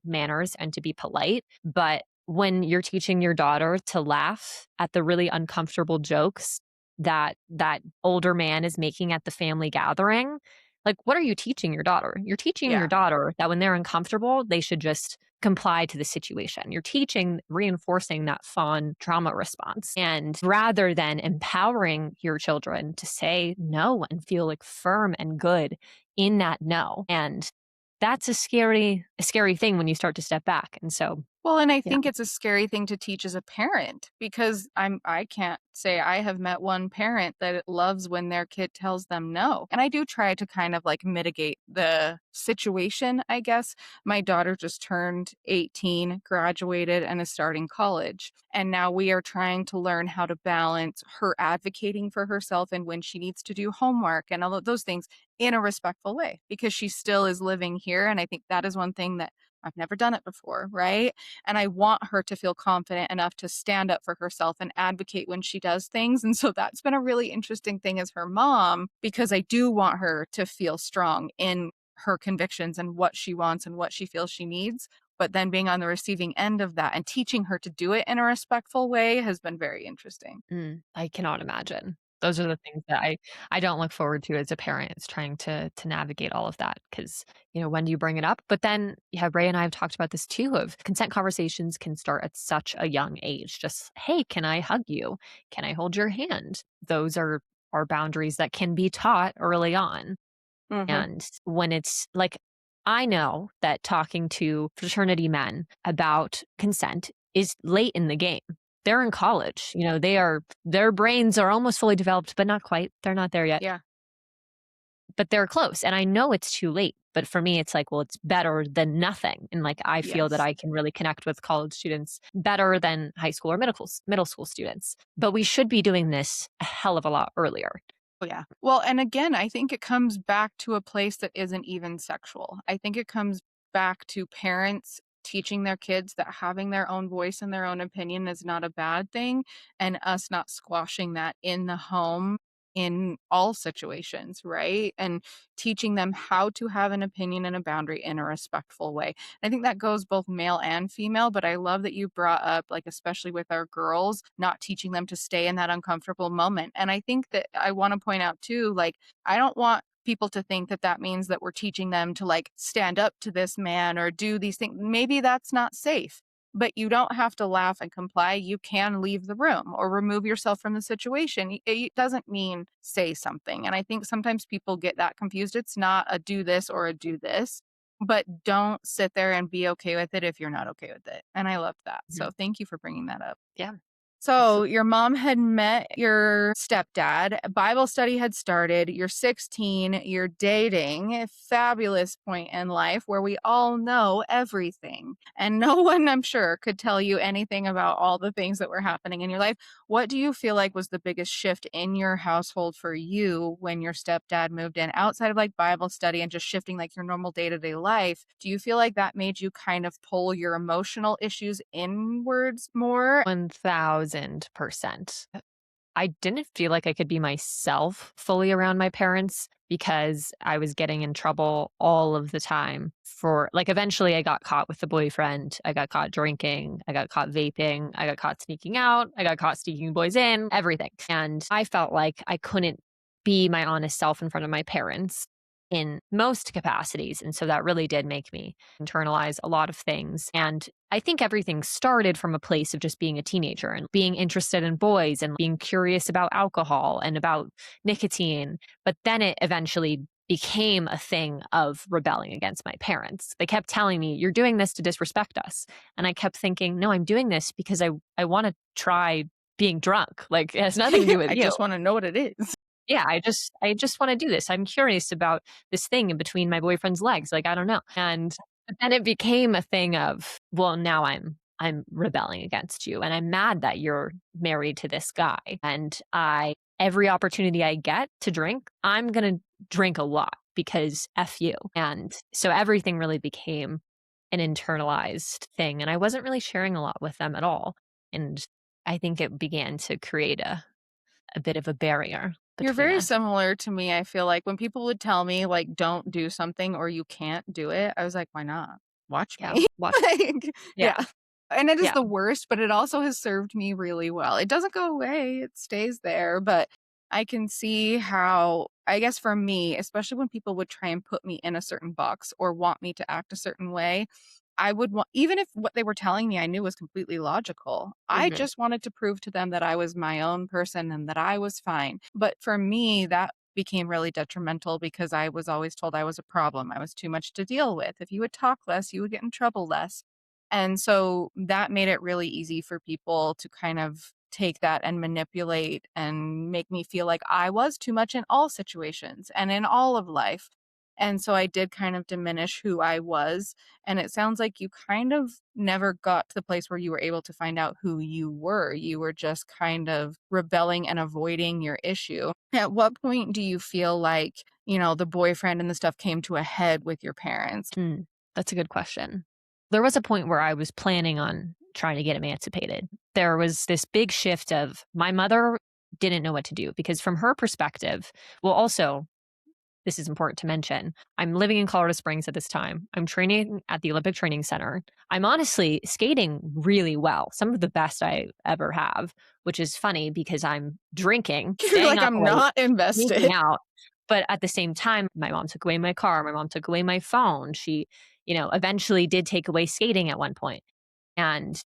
manners and to be polite. But when you're teaching your daughter to laugh at the really uncomfortable jokes that older man is making at the family gathering, like, what are you teaching your daughter? You're teaching your Yeah. daughter that when they're uncomfortable, they should just comply to the situation. You're teaching, reinforcing that fawn trauma response. And rather than empowering your children to say no and feel like firm and good in that no. And that's a scary thing when you start to step back. And so, Well, and I yeah, think it's a scary thing to teach as a parent because I can't say I have met one parent that it loves when their kid tells them no. And I do try to kind of like mitigate the situation, I guess. My daughter just turned 18, graduated, and is starting college. And now we are trying to learn how to balance her advocating for herself and when she needs to do homework and all of those things in a respectful way because she still is living here. And I think that is one thing that I've never done it before, right? And I want her to feel confident enough to stand up for herself and advocate when she does things. And so that's been a really interesting thing as her mom, because I do want her to feel strong in her convictions and what she wants and what she feels she needs. But then being on the receiving end of that and teaching her to do it in a respectful way has been very interesting. I cannot imagine. Those are the things that I don't look forward to as a parent is trying to navigate all of that because when do you bring it up? But then, yeah, Ray and I have talked about this too. Of consent conversations can start at such a young age. Just hey, can I hug you? Can I hold your hand? Those are boundaries that can be taught early on. Hmm. And when it's like, I know that talking to fraternity men about consent is late in the game. They're in college. Their brains are almost fully developed, but not quite. They're not there yet, Yeah. but they're close. And I know it's too late. But for me, it's like, well, it's better than nothing. And like, I feel that Yes. I can really connect with college students better than high school or middle school students. But we should be doing this a hell of a lot earlier. Oh, yeah. Well, and again, I think it comes back to a place that isn't even sexual. I think it comes back to parents teaching their kids that having their own voice and their own opinion is not a bad thing, and us not squashing that in the home in all situations, right? And teaching them how to have an opinion and a boundary in a respectful way. I think that goes both male and female, but I love that you brought up, like, especially with our girls, not teaching them to stay in that uncomfortable moment. And I think that I want to point out too, like, I don't want people to think that that means that we're teaching them to like stand up to this man or do these things. Maybe that's not safe, but you don't have to laugh and comply. You can leave the room or remove yourself from the situation. It doesn't mean say something. And I think sometimes people get that confused. It's not a do this or a do this, but don't sit there and be okay with it if you're not okay with it. And I love that. Mhm. So thank you for bringing that up. Yeah, So, absolutely. your mom had met your stepdad, Bible study had started, you're 16, you're dating, a fabulous point in life where we all know everything. And no one, I'm sure, could tell you anything about all the things that were happening in your life. What do you feel like was the biggest shift in your household for you when your stepdad moved in outside of like Bible study and just shifting like your normal day to day life? Do you feel like that made you kind of pull your emotional issues inwards more? 1000%. I didn't feel like I could be myself fully around my parents because I was getting in trouble all of the time for like eventually I got caught with a boyfriend, I got caught drinking, I got caught vaping, I got caught sneaking out, I got caught sneaking boys in, everything. And I felt like I couldn't be my honest self in front of my parents in most capacities. And so that really did make me internalize a lot of things. And I think everything started from a place of just being a teenager and being interested in boys and being curious about alcohol and about nicotine. But then it eventually became a thing of rebelling against my parents. They kept telling me, "You're doing this to disrespect us." And I kept thinking, "No, I'm doing this because I want to try being drunk. Like it has nothing to do with I you." just wanna know what it is. Yeah, I just wanna do this. I'm curious about this thing in between my boyfriend's legs, like, I don't know. And but then it became a thing of, well, now I'm rebelling against you, and I'm mad that you're married to this guy, and I every opportunity I get to drink, I'm gonna drink a lot because F you. And so everything really became an internalized thing, and I wasn't really sharing a lot with them at all, and I think it began to create a bit of a barrier You're between very us. similar to me, I feel like when people would tell me, like, "Don't do something," or "You can't do it," I was like, "Why not? Watch Yeah, me." watch Like, yeah, yeah. And it is yeah, the worst, but it also has served me really well. It doesn't go away, it stays there, but I can see how I guess for me, especially when people would try and put me in a certain box or want me to act a certain way, I would want even if what they were telling me I knew was completely logical, I mhm, just wanted to prove to them that I was my own person and that I was fine. But for me, that became really detrimental because I was always told I was a problem. I was too much to deal with. If you would talk less, you would get in trouble less. And so that made it really easy for people to kind of take that and manipulate and make me feel like I was too much in all situations and in all of life. And so I did kind of diminish who I was. And it sounds like you kind of never got to the place where you were able to find out who you were. You were just kind of rebelling and avoiding your issue. At what point do you feel like, the boyfriend and the stuff came to a head with your parents? mm, that's a good question. There was a point where I was planning on trying to get emancipated. There was this big shift of my mother didn't know what to do because from her perspective, well, also this is important to mention. I'm living in Colorado Springs at this time. I'm training at the Olympic Training Center. I'm honestly skating really well, some of the best I ever have, which is funny because I'm drinking, You're staying like, up I'm late, not invested. sneaking out. But at the same time, my mom took away my car. My mom took away my phone. She, eventually did take away skating at one point. And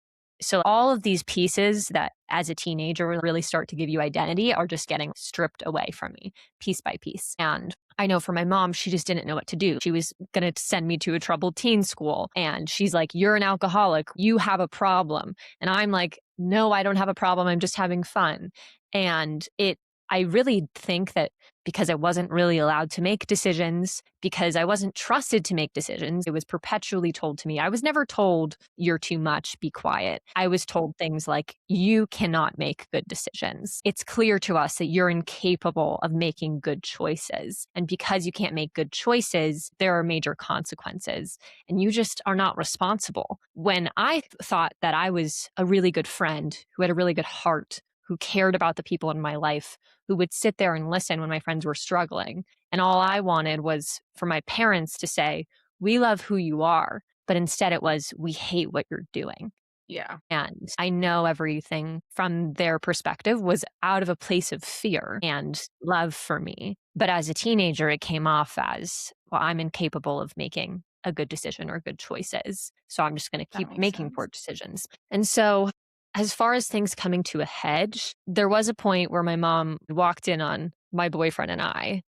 so all of these pieces that as a teenager really start to give you identity are just getting stripped away from me piece by piece. And I know for my mom, she just didn't know what to do. She was going to send me to a troubled teen school. And she's like, "You're an alcoholic. You have a problem." And I'm like, "No, I don't have a problem. I'm just having fun." And it I really think that because I wasn't really allowed to make decisions, because I wasn't trusted to make decisions, it was perpetually told to me. I was never told, you're too much, be quiet. I was told things like, you cannot make good decisions. It's clear to us that you're incapable of making good choices. And because you can't make good choices, there are major consequences. And you just are not responsible. When I thought that I was a really good friend who had a really good heart, who cared about the people in my life, who would sit there and listen when my friends were struggling. And all I wanted was for my parents to say, we love who you are. But instead it was, we hate what you're doing. Yeah, And I know everything from their perspective was out of a place of fear and love for me. But as a teenager, it came off as, well, I'm incapable of making a good decision or good choices. So I'm just going to that keep makes making sense. poor decisions. And so, as far as things coming to a head, there was a point where my mom walked in on my boyfriend and I.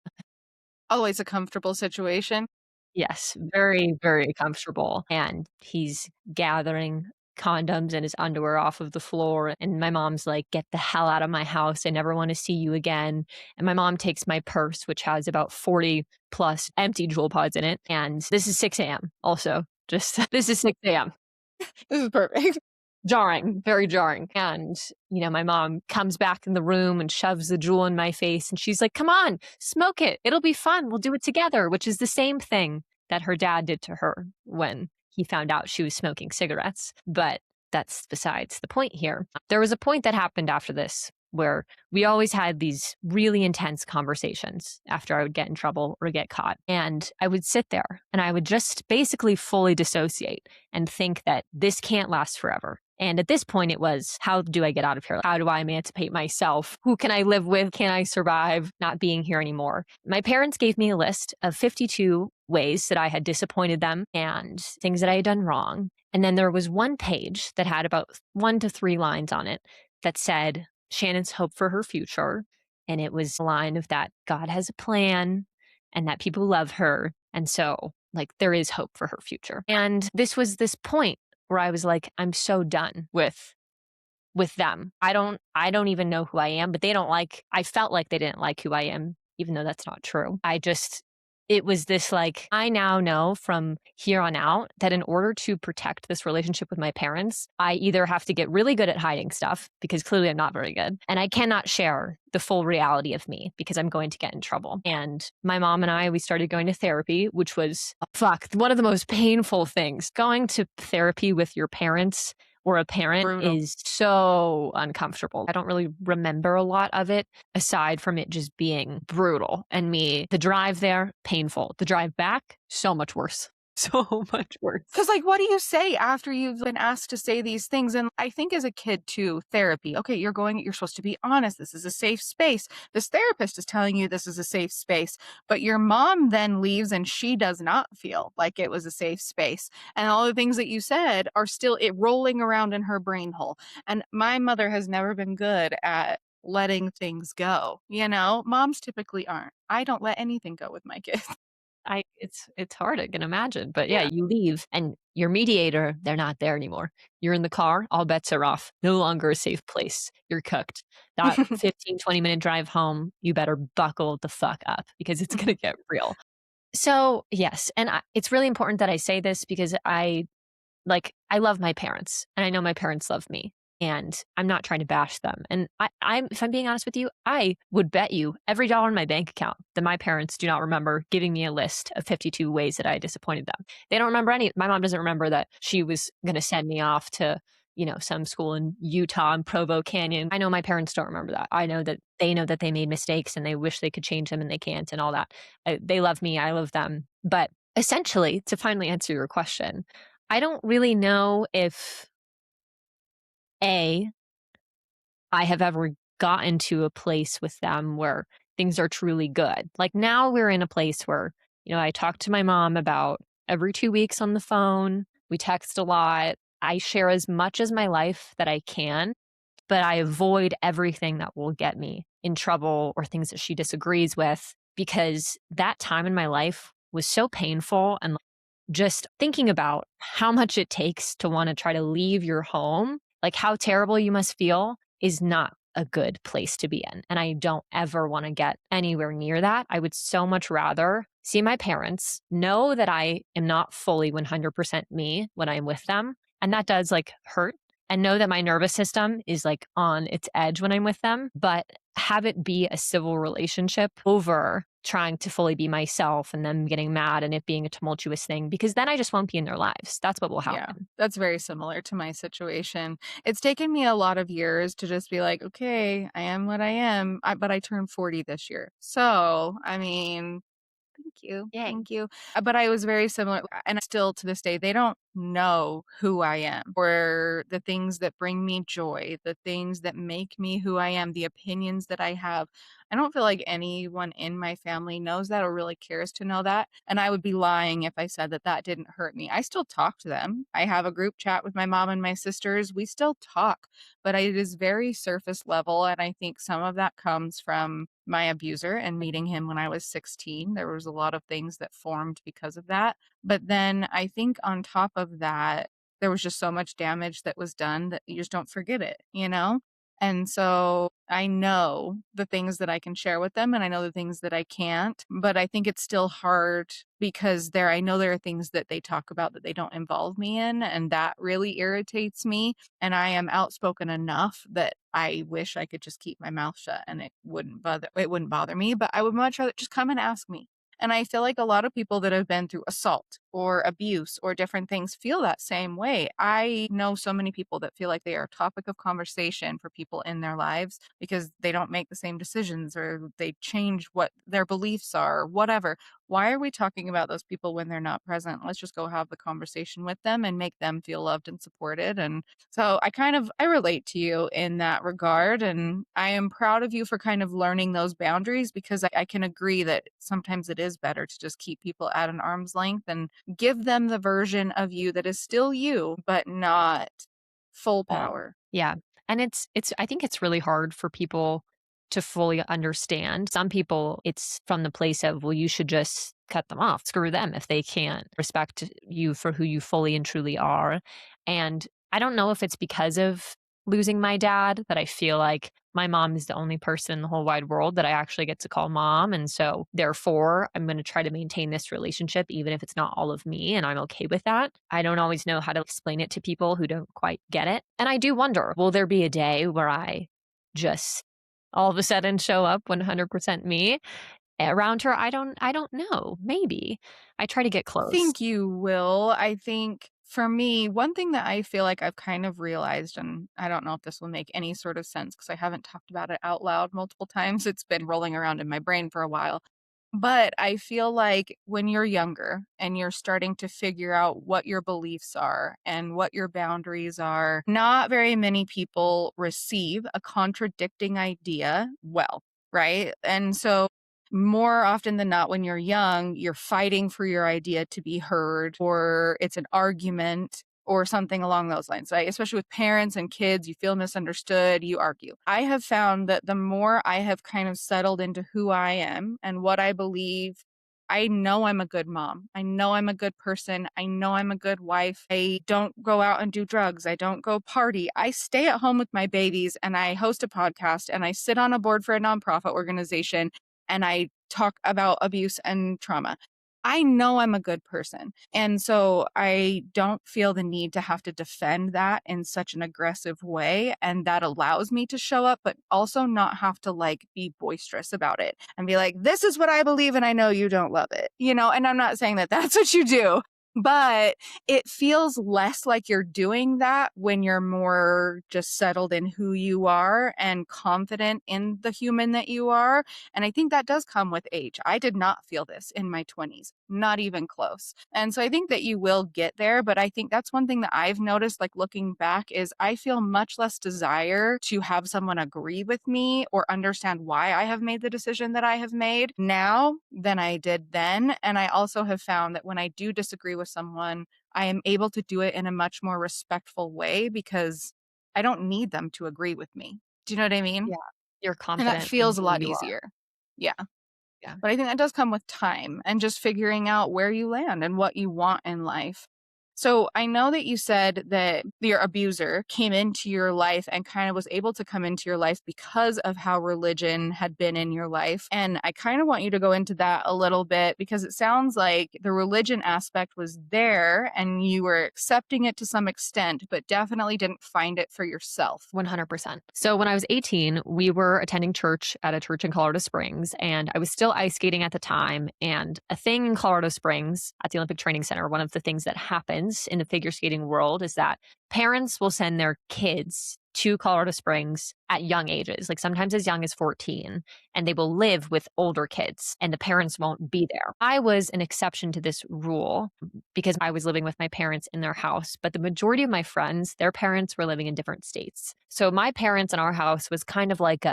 Always a comfortable situation. Yes, very, very comfortable. And he's gathering condoms and his underwear off of the floor. And my mom's like, get the hell out of my house. I never want to see you again. And my mom takes my purse, which has about 40 plus empty jewel pods in it. And this is 6 a.m. also. Just this is 6 a.m. This is perfect. Jarring, very jarring. And, my mom comes back in the room and shoves the jewel in my face. And she's like, come on, smoke it. It'll be fun. We'll do it together, which is the same thing that her dad did to her when he found out she was smoking cigarettes. But that's besides the point here. There was a point that happened after this where we always had these really intense conversations after I would get in trouble or get caught. And I would sit there and I would just basically fully dissociate and think that this can't last forever. And at this point, it was, how do I get out of here? How do I emancipate myself? Who can I live with? Can I survive not being here anymore? My parents gave me a list of 52 ways that I had disappointed them and things that I had done wrong. And then there was one page that had about 1 to 3 lines on it that said, Shannon's hope for her future. And it was a line of that God has a plan and that people love her. And so, like, there is hope for her future. And this was this point where I was like, I'm so done with them. I don't even know who I am, but I felt like they didn't like who I am, even though that's not true. It was this like, I now know from here on out that in order to protect this relationship with my parents, I either have to get really good at hiding stuff because clearly I'm not very good, and I cannot share the full reality of me because I'm going to get in trouble. And my mom and I, we started going to therapy, which was, one of the most painful things. Going to therapy with your parents or a parent Brutal. is so uncomfortable. I don't really remember a lot of it aside from it just being brutal. And the drive there, painful. The drive back, so much worse. So much worse. Because, like, what do you say after you've been asked to say these things? And I think as a kid, too, therapy. Okay, you're supposed to be honest. This is a safe space. This therapist is telling you this is a safe space. But your mom then leaves and she does not feel like it was a safe space. And all the things that you said are still rolling around in her brain hole. And my mother has never been good at letting things go. Moms typically aren't. I don't let anything go with my kids. It's hard, I can imagine. But yeah, Yeah. you leave and your mediator, they're not there anymore. You're in the car, all bets are off. No longer a safe place. You're cooked. That 15, 20-minute drive home, you better buckle the fuck up because it's gonna get real. So yes, and it's really important that I say this because I love my parents and I know my parents love me. And I'm not trying to bash them. And if I'm being honest with you, I would bet you every dollar in my bank account that my parents do not remember giving me a list of 52 ways that I disappointed them. They don't remember any. My mom doesn't remember that she was going to send me off to, some school in Utah and Provo Canyon. I know my parents don't remember that. I know that they made mistakes and they wish they could change them and they can't and all that. They love me. I love them. But essentially, to finally answer your question, I don't really know if I have ever gotten to a place with them where things are truly good. Like now we're in a place where, I talk to my mom about every 2 weeks on the phone. We text a lot. I share as much as my life that I can, but I avoid everything that will get me in trouble or things that she disagrees with because that time in my life was so painful. And just thinking about how much it takes to want to try to leave your home, like how terrible you must feel, is not a good place to be in. And I don't ever want to get anywhere near that. I would so much rather see my parents, know that I am not fully 100% me when I'm with them. And that does like hurt, and know that my nervous system is like on its edge when I'm with them, but have it be a civil relationship over trying to fully be myself and them getting mad and it being a tumultuous thing, because then I just won't be in their lives. That's what will Yeah, happen. that's very similar to my situation. It's taken me a lot of years to just be like, okay, I am what I am, but I turned 40 this year. So, I mean, thank you. Yay. Thank you. But I was very similar. And still to this day, they don't know who I am or the things that bring me joy, the things that make me who I am, the opinions that I have. I don't feel like anyone in my family knows that or really cares to know that. And I would be lying if I said that that didn't hurt me. I still talk to them. I have a group chat with my mom and my sisters. We still talk, but it is very surface level. And I think some of that comes from my abuser and meeting him when I was 16. There was a lot of things that formed because of that. But then I think on top of that, there was just so much damage that was done that you just don't forget it, you know? And so I know the things that I can share with them and I know the things that I can't, but I think it's still hard because I know there are things that they talk about that they don't involve me in, and that really irritates me. And I am outspoken enough that I wish I could just keep my mouth shut and it wouldn't bother me, but I would much rather just come and ask me. And I feel like a lot of people that have been through assault or abuse or different things feel that same way. I know so many people that feel like they are a topic of conversation for people in their lives because they don't make the same decisions or they change what their beliefs are, or whatever. Why are we talking about those people when they're not present? Let's just go have the conversation with them and make them feel loved and supported. And so I relate to you in that regard. And I am proud of you for kind of learning those boundaries because I can agree that sometimes it is better to just keep people at an arm's length and give them the version of you that is still you, but not full Oh, power. yeah. And it's I think it's really hard for people to fully understand. Some people, it's from the place of, well, you should just cut them off. Screw them if they can't respect you for who you fully and truly are. And I don't know if it's because of losing my dad that I feel like my mom is the only person in the whole wide world that I actually get to call mom. And so therefore, I'm going to try to maintain this relationship, even if it's not all of me. And I'm okay with that. I don't always know how to explain it to people who don't quite get it. And I do wonder, will there be a day where I just all of a sudden show up 100% me around her? I don't know. Maybe. I try to get close. Think you will. I think for me, one thing that I feel like I've kind of realized, and I don't know if this will make any sort of sense because I haven't talked about it out loud multiple times. It's been rolling around in my brain for a while. But I feel like when you're younger and you're starting to figure out what your beliefs are and what your boundaries are, not very many people receive a contradicting idea well, right? And so more often than not, when you're young, you're fighting for your idea to be heard, or it's an argument or something along those lines, right? Especially with parents and kids, you feel misunderstood, you argue. I have found that the more I have kind of settled into who I am and what I believe, I know I'm a good mom. I know I'm a good person. I know I'm a good wife. I don't go out and do drugs. I don't go party. I stay at home with my babies and I host a podcast and I sit on a board for a nonprofit organization and I talk about abuse and trauma. I know I'm a good person. And so I don't feel the need to have to defend that in such an aggressive way. And that allows me to show up, but also not have to like be boisterous about it and be like, this is what I believe. And I know you don't love it, you know? And I'm not saying that that's what you do, but it feels less like you're doing that when you're more just settled in who you are and confident in the human that you are. And I think that does come with age. I did not feel this in my 20s, not even close. And so I think that you will get there. But I think that's one thing that I've noticed, like looking back, is I feel much less desire to have someone agree with me or understand why I have made the decision that I have made now than I did then. And I also have found that when I do disagree with someone, I am able to do it in a much more respectful way because I don't need them to agree with me. Do you know what I mean? Yeah. You're And that confident in feels a who lot you are. easier. Yeah. Yeah. But I think that does come with time and just figuring out where you land and what you want in life. So I know that you said that your abuser came into your life and kind of was able to come into your life because of how religion had been in your life. And I kind of want you to go into that a little bit because it sounds like the religion aspect was there and you were accepting it to some extent, but definitely didn't find it for yourself. 100%. So when I was 18, we were attending church at a church in Colorado Springs, and I was still ice skating at the time. And a thing in Colorado Springs at the Olympic Training Center, one of the things that happens in the figure skating world is that parents will send their kids to Colorado Springs at young ages, like sometimes as young as 14, and they will live with older kids and the parents won't be there. I was an exception to this rule because I was living with my parents in their house, but the majority of my friends, their parents were living in different states. So my parents and our house was kind of like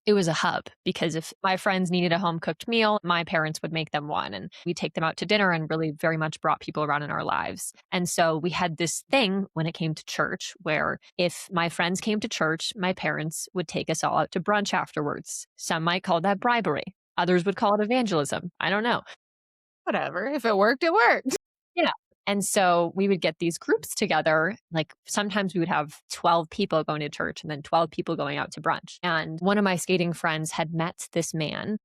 it was a hub because if my friends needed a home cooked meal, my parents would make them one and we'd take them out to dinner and really very much brought people around in our lives. And so we had this thing when it came to church where if my friends came to church, my parents would take us all out to brunch afterwards. Some might call that bribery. Others would call it evangelism. I don't know. Whatever. If it worked, it worked. Yeah. And so we would get these groups together. Like sometimes we would have 12 people going to church and then 12 people going out to brunch. And one of my skating friends had met this man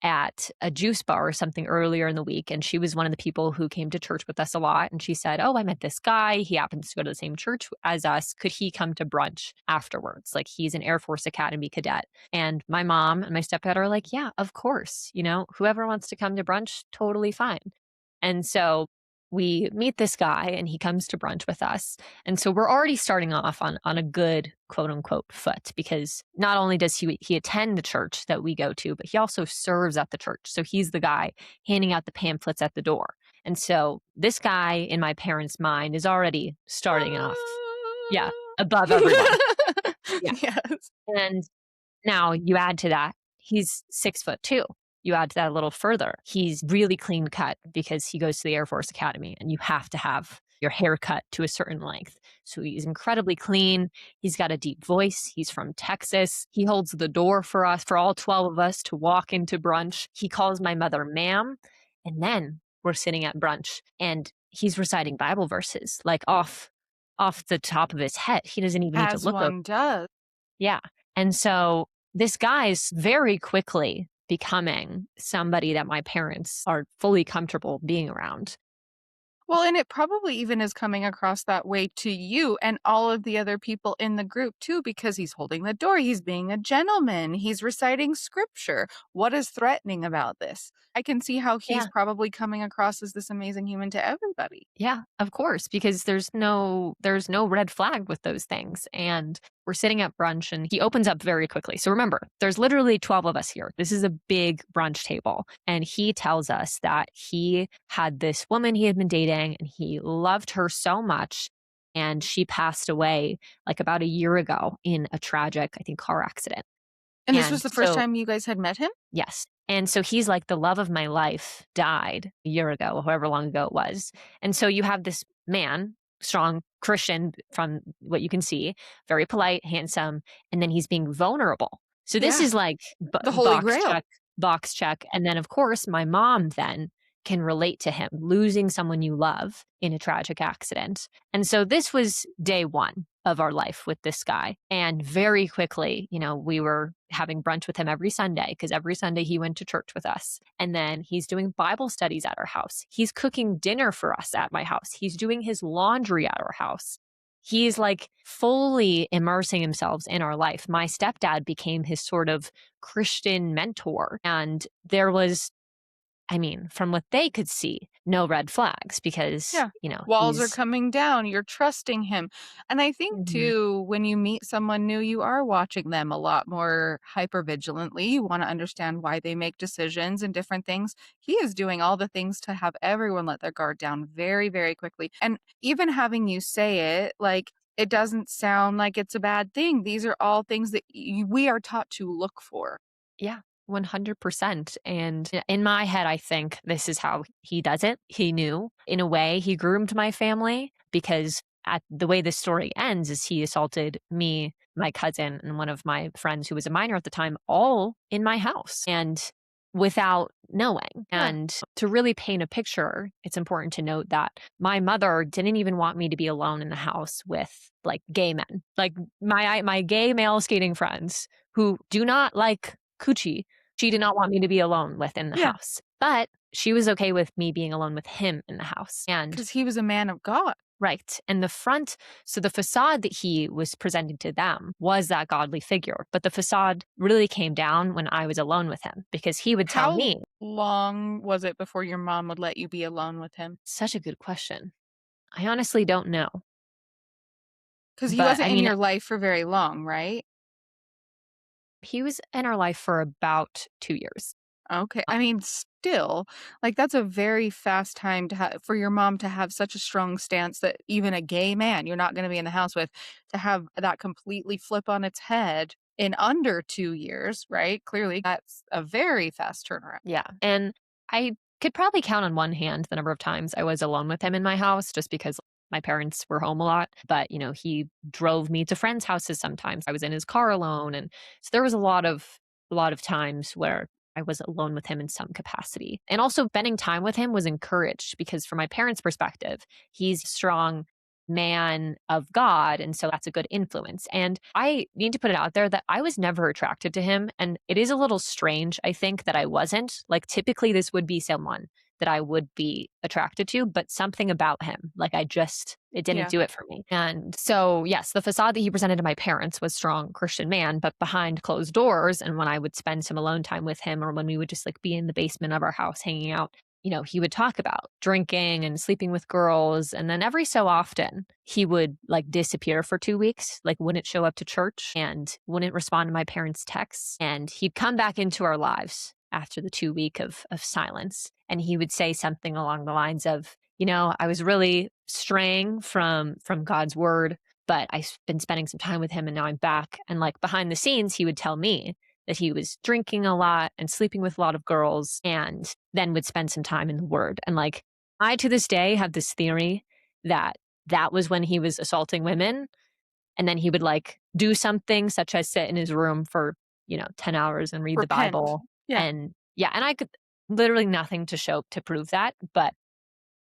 at a juice bar or something earlier in the week. And she was one of the people who came to church with us a lot. And she said, "Oh, I met this guy. He happens to go to the same church as us. Could he come to brunch afterwards? Like he's an Air Force Academy cadet." And my mom and my stepdad are like, "Yeah, of course. You know, whoever wants to come to brunch, totally fine." And so we meet this guy and he comes to brunch with us. And so we're already starting off on a good quote unquote foot because not only does he attend the church that we go to, but he also serves at the church. So he's the guy handing out the pamphlets at the door. And so this guy in my parents' mind is already starting off, yeah, above everyone. Yeah. Yes. And now you add to that, he's 6'2". You add to that a little further. He's really clean cut because he goes to the Air Force Academy and you have to have your hair cut to a certain length. So he's incredibly clean. He's got a deep voice. He's from Texas. He holds the door for us, for all 12 of us to walk into brunch. He calls my mother ma'am. And then we're sitting at brunch and he's reciting Bible verses like off the top of his head. He doesn't even need to As look over. one does. Yeah. And so this guy's very quickly becoming somebody that my parents are fully comfortable being around. Well, and it probably even is coming across that way to you and all of the other people in the group too, because he's holding the door. He's being a gentleman. He's reciting scripture. What is threatening about this? I can see how he's Yeah. probably coming across as this amazing human to everybody. Yeah, of course, because there's no red flag with those things. And we're sitting at brunch and he opens up very quickly. So remember, there's literally 12 of us here. This is a big brunch table. And he tells us that he had this woman he had been dating and he loved her so much. And she passed away like about a year ago in a tragic, I think, car accident. And this was And the first so time you guys had met him? yes. And so he's like, the love of my life died a year ago, however long ago it was. And so you have this man, strong Christian from what you can see, very polite, handsome, and then he's being vulnerable. So this Yeah. is like The Holy Grail. box check. And then, of course, my mom then can relate to him losing someone you love in a tragic accident. And so this was day one of our life with this guy. And very quickly, we were having brunch with him every Sunday because every Sunday he went to church with us. And then he's doing Bible studies at our house. He's cooking dinner for us at my house. He's doing his laundry at our house. He's like fully immersing himself in our life. My stepdad became his sort of Christian mentor. And there was, from what they could see, no red flags because, Yeah. Walls are he's coming down. You're trusting him. And I think Mhm. too, when you meet someone new, you are watching them a lot more hyper vigilantly. You want to understand why they make decisions and different things. He is doing all the things to have everyone let their guard down very, very quickly. And even having you say it, like, it doesn't sound like it's a bad thing. These are all things that we are taught to look for. Yeah, 100%. And in my head, I think this is how he does it. He knew, in a way, he groomed my family because at the way this story ends is he assaulted me, my cousin, and one of my friends who was a minor at the time, all in my house. And without knowing. Yeah. And to really paint a picture, it's important to note that my mother didn't even want me to be alone in the house with like gay men, like my gay male skating friends who do not like coochie. She did not want me to be alone with in the Yeah. house, but she was okay with me being alone with him in the house. And Because he was a man of God. right. And the front, so the facade that he was presenting to them was that godly figure. But the facade really came down when I was alone with him because he would tell How me, long was it before your mom would let you be alone with him? such a good question. I honestly don't know. Because he But wasn't I in mean, your life for very long, right? he was in our life for about 2 years. Okay. I mean, still, like, that's a very fast time to have for your mom to have such a strong stance that even a gay man you're not gonna be in the house with, to have that completely flip on its head in under 2 years, right? Clearly, that's a very fast turnaround. Yeah. And I could probably count on one hand the number of times I was alone with him in my house just because my parents were home a lot. But, he drove me to friends' houses sometimes. I was in his car alone. And so there was a lot of times where I was alone with him in some capacity. And also spending time with him was encouraged because from my parents' perspective, he's a strong man of God. And so that's a good influence. And I need to put it out there that I was never attracted to him. And it is a little strange, I think, that I wasn't. Like, typically, this would be someone that I would be attracted to, but something about him, like, it didn't Yeah. do it for me. And so, yes, the facade that he presented to my parents was strong Christian man, but behind closed doors, and when I would spend some alone time with him or when we would just like be in the basement of our house hanging out, he would talk about drinking and sleeping with girls. And then every so often, he would like disappear for 2 weeks, like wouldn't show up to church and wouldn't respond to my parents' texts. And he'd come back into our lives after the 2 week of silence. And he would say something along the lines of, I was really straying from God's word, but I've been spending some time with him and now I'm back. And like behind the scenes, he would tell me that he was drinking a lot and sleeping with a lot of girls and then would spend some time in the word. And like, I to this day have this theory that that was when he was assaulting women. And then he would like do something such as sit in his room for, 10 hours and read the Repent. Bible. Yeah. And yeah, and I could literally nothing to show to prove that. But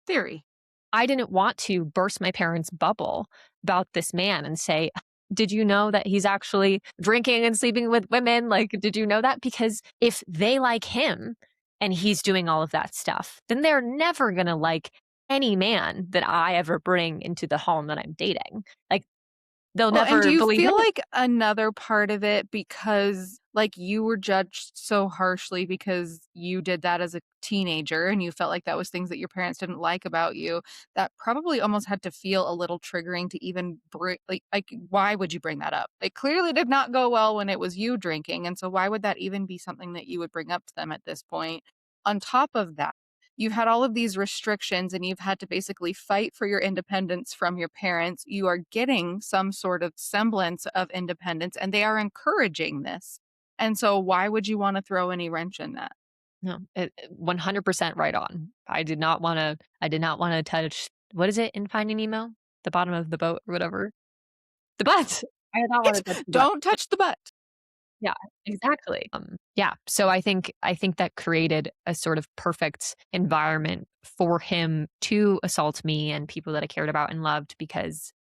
Theory. I didn't want to burst my parents' bubble about this man and say, did you know that he's actually drinking and sleeping with women? Like, did you know that? Because if they like him and he's doing all of that stuff, then they're never going to like any man that I ever bring into the home that I'm dating. Like, they'll Well, and do never you believe feel me. like another part of it because, like, you were judged so harshly because you did that as a teenager and you felt like that was things that your parents didn't like about you, that probably almost had to feel a little triggering to even bring like, why would you bring that up? It clearly did not go well when it was you drinking, and so why would that even be something that you would bring up to them at this point? On top of that, you've had all of these restrictions and you've had to basically fight for your independence from your parents. You are getting some sort of semblance of independence and they are encouraging this. And so why would you want to throw any wrench in that? No, 100% right on. I did not want to touch, what is it in Finding Nemo? The bottom of the boat or whatever. The butt. I did not want to touch the butt. Don't touch the butt. Yeah, exactly. Yeah. So I think that created a sort of perfect environment for him to assault me and people that I cared about and loved because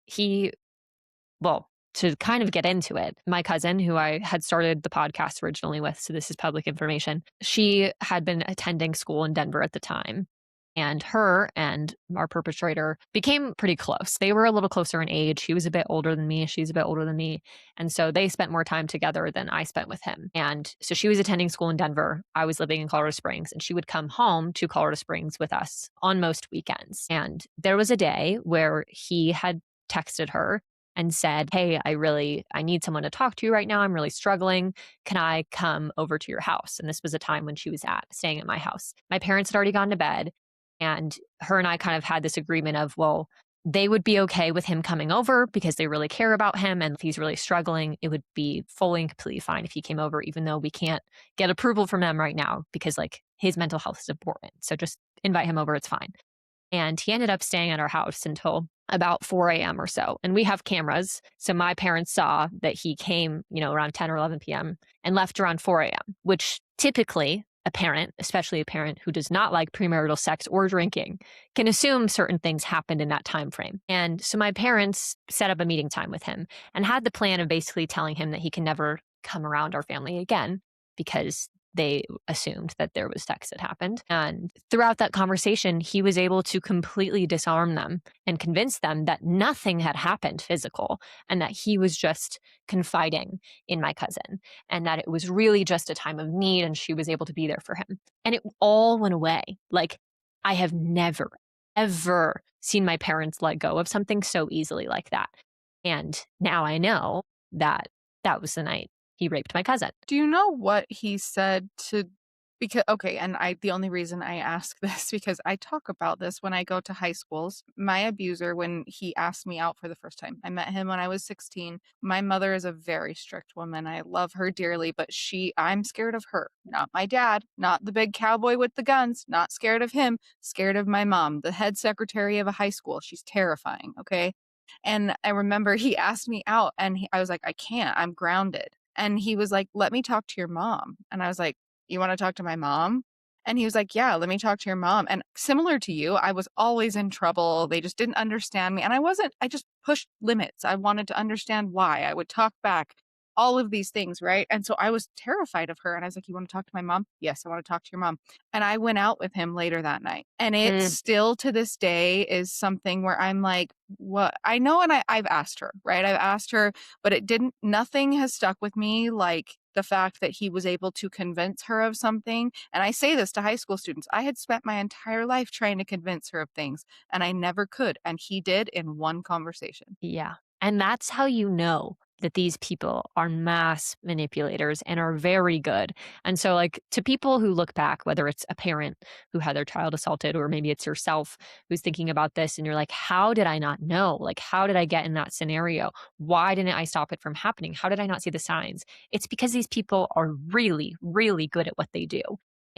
well, to kind of get into it, my cousin, who I had started the podcast originally with, so this is public information, she had been attending school in Denver at the time. And her and our perpetrator became pretty close. They were a little closer in age. He was a bit older than me. She's a bit older than me. And so they spent more time together than I spent with him. And so she was attending school in Denver. I was living in Colorado Springs, and she would come home to Colorado Springs with us on most weekends. And there was a day where he had texted her and said, "Hey, I need someone to talk to right now. I'm really struggling. Can I come over to your house?" And this was a time when she was staying at my house. My parents had already gone to bed, and her and I kind of had this agreement of, well, they would be okay with him coming over because they really care about him. And if he's really struggling, it would be fully and completely fine if he came over, even though we can't get approval from them right now because like his mental health is important. So just invite him over. It's fine. And he ended up staying at our house until about 4 a.m. or so. And we have cameras. So my parents saw that he came, around 10 or 11 p.m. and left around 4 a.m., which typically a parent, especially a parent who does not like premarital sex or drinking, can assume certain things happened in that time frame. And so my parents set up a meeting time with him and had the plan of basically telling him that he can never come around our family again because they assumed that there was sex that happened. And throughout that conversation, he was able to completely disarm them and convince them that nothing had happened physical and that he was just confiding in my cousin and that it was really just a time of need and she was able to be there for him. And it all went away. Like, I have never, ever seen my parents let go of something so easily like that. And now I know that that was the night he raped my cousin. Do you know what he said to because okay, and the only reason I ask this because I talk about this when I go to high schools. My abuser, when he asked me out for the first time, I met him when I was 16. My mother is a very strict woman. I love her dearly, but I'm scared of her, not my dad, not the big cowboy with the guns, not scared of him, scared of my mom, the head secretary of a high school. She's terrifying, okay? And I remember he asked me out and I was like, I can't, I'm grounded. And he was like, let me talk to your mom. And I was like, you want to talk to my mom? And he was like, yeah, let me talk to your mom. And similar to you, I was always in trouble. They just didn't understand me. And I just pushed limits. I wanted to understand why. I would talk back, all of these things, right? And so I was terrified of her. And I was like, you want to talk to my mom? Yes, I want to talk to your mom. And I went out with him later that night. And it Mm, still to this day is something where I'm like, what? I know. And I've asked her, right? I've asked her, but nothing has stuck with me like the fact that he was able to convince her of something. And I say this to high school students. I had spent my entire life trying to convince her of things, and I never could. And he did in one conversation. yeah. And that's how you know that these people are mass manipulators and are very good. And so, like, to people who look back, whether it's a parent who had their child assaulted, or maybe it's yourself who's thinking about this and you're like, how did I not know? Like, how did I get in that scenario? Why didn't I stop it from happening? How did I not see the signs? It's because these people are really, really good at what they do.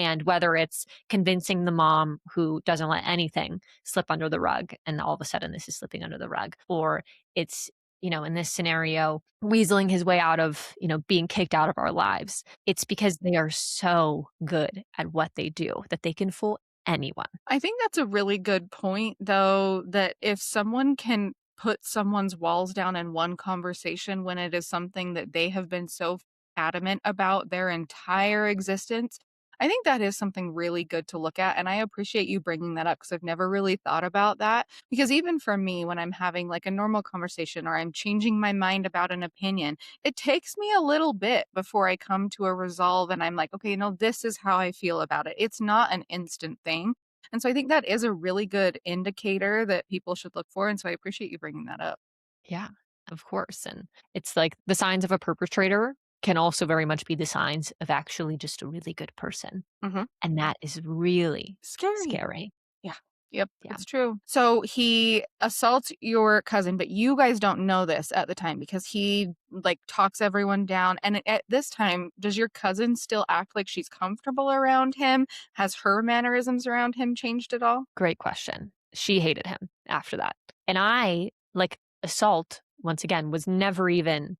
And whether it's convincing the mom who doesn't let anything slip under the rug, and all of a sudden this is slipping under the rug, or it's, in this scenario, weaseling his way out of, being kicked out of our lives. It's because they are so good at what they do that they can fool anyone. I think that's a really good point, though, that if someone can put someone's walls down in one conversation when it is something that they have been so adamant about their entire existence, I think that is something really good to look at. And I appreciate you bringing that up because I've never really thought about that. Because even for me, when I'm having like a normal conversation or I'm changing my mind about an opinion, it takes me a little bit before I come to a resolve and I'm like, okay, no, this is how I feel about it. It's not an instant thing. And so I think that is a really good indicator that people should look for. And so I appreciate you bringing that up. Yeah, of course. And it's like the signs of a perpetrator can also very much be the signs of actually just a really good person. Hmm. And that is really Scary. scary. Yeah. Yep, Yeah. it's true. So he assaults your cousin, but you guys don't know this at the time because he like talks everyone down. And at this time, does your cousin still act like she's comfortable around him? Has her mannerisms around him changed at all? Great question. She hated him after that. And I, like, assault, once again, was never even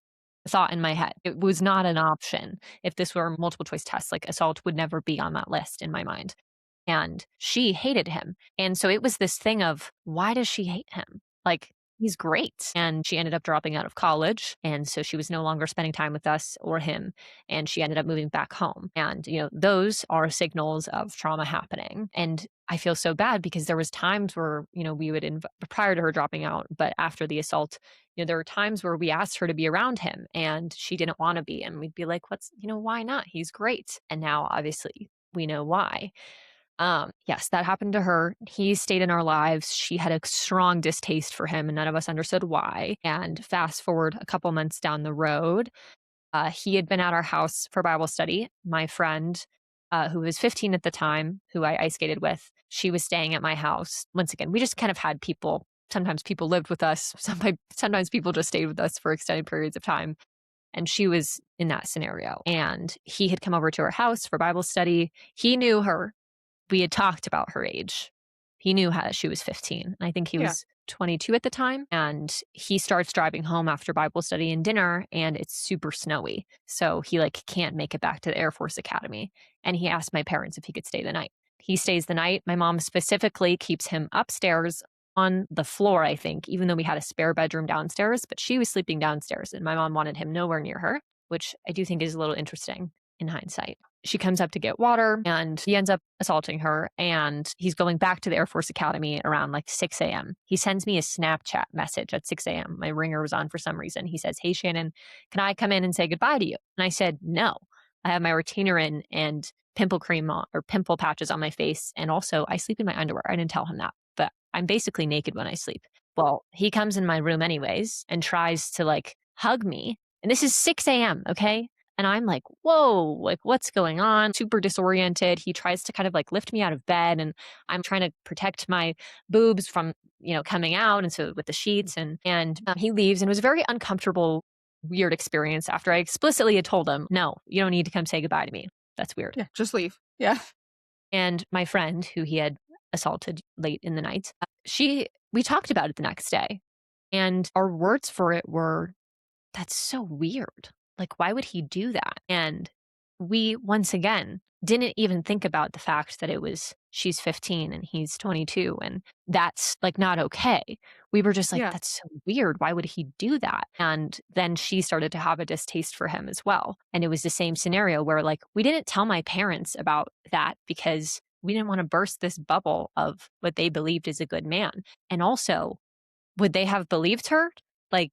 a thought in my head. It was not an option. If this were a multiple choice test, like, assault would never be on that list in my mind. And she hated him. And so it was this thing of, why does she hate him? Like, he's great. And she ended up dropping out of college. And so she was no longer spending time with us or him. And she ended up moving back home. And, those are signals of trauma happening. And I feel so bad because there was times where, we would, prior to her dropping out, but after the assault, there were times where we asked her to be around him and she didn't want to be. And we'd be like, why not? He's great. And now obviously we know why. Yes, that happened to her. He stayed in our lives. She had a strong distaste for him, and none of us understood why. And fast forward a couple months down the road, he had been at our house for Bible study. My friend, who was 15 at the time, who I ice skated with, she was staying at my house. Once again, we just kind of had people. Sometimes people lived with us. Sometimes people just stayed with us for extended periods of time. And she was in that scenario. And he had come over to her house for Bible study. He knew her. We had talked about her age. He knew how she was 15. I think he Yeah. was 22 at the time, and he starts driving home after Bible study and dinner, and it's super snowy. So he like can't make it back to the Air Force Academy. And he asked my parents if he could stay the night. He stays the night. My mom specifically keeps him upstairs on the floor, I think, even though we had a spare bedroom downstairs, but she was sleeping downstairs and my mom wanted him nowhere near her, which I do think is a little interesting in hindsight. She comes up to get water and he ends up assaulting her, and he's going back to the Air Force Academy around like 6 a.m. He sends me a Snapchat message at 6 a.m. My ringer was on for some reason. He says, "Hey, Shannon, can I come in and say goodbye to you?" And I said, "No, I have my retainer in and pimple cream on, or pimple patches on my face. And also I sleep in my underwear." I didn't tell him that, but I'm basically naked when I sleep. Well, he comes in my room anyways and tries to like hug me. And this is 6 a.m. Okay. And I'm like, whoa, like what's going on? Super disoriented. He tries to kind of like lift me out of bed, and I'm trying to protect my boobs from, coming out. And so with the sheets, and he leaves, and it was a very uncomfortable, weird experience after I explicitly had told him, no, you don't need to come say goodbye to me. That's weird. Yeah, just leave. Yeah. And my friend who he had assaulted late in the night, we talked about it the next day. And our words for it were, that's so weird. Like, why would he do that? And we, once again, didn't even think about the fact that she's 15 and he's 22, and that's like not okay. We were just like, Yeah. that's so weird. Why would he do that? And then she started to have a distaste for him as well. And it was the same scenario where like we didn't tell my parents about that because we didn't want to burst this bubble of what they believed is a good man. And also, would they have believed her? Like,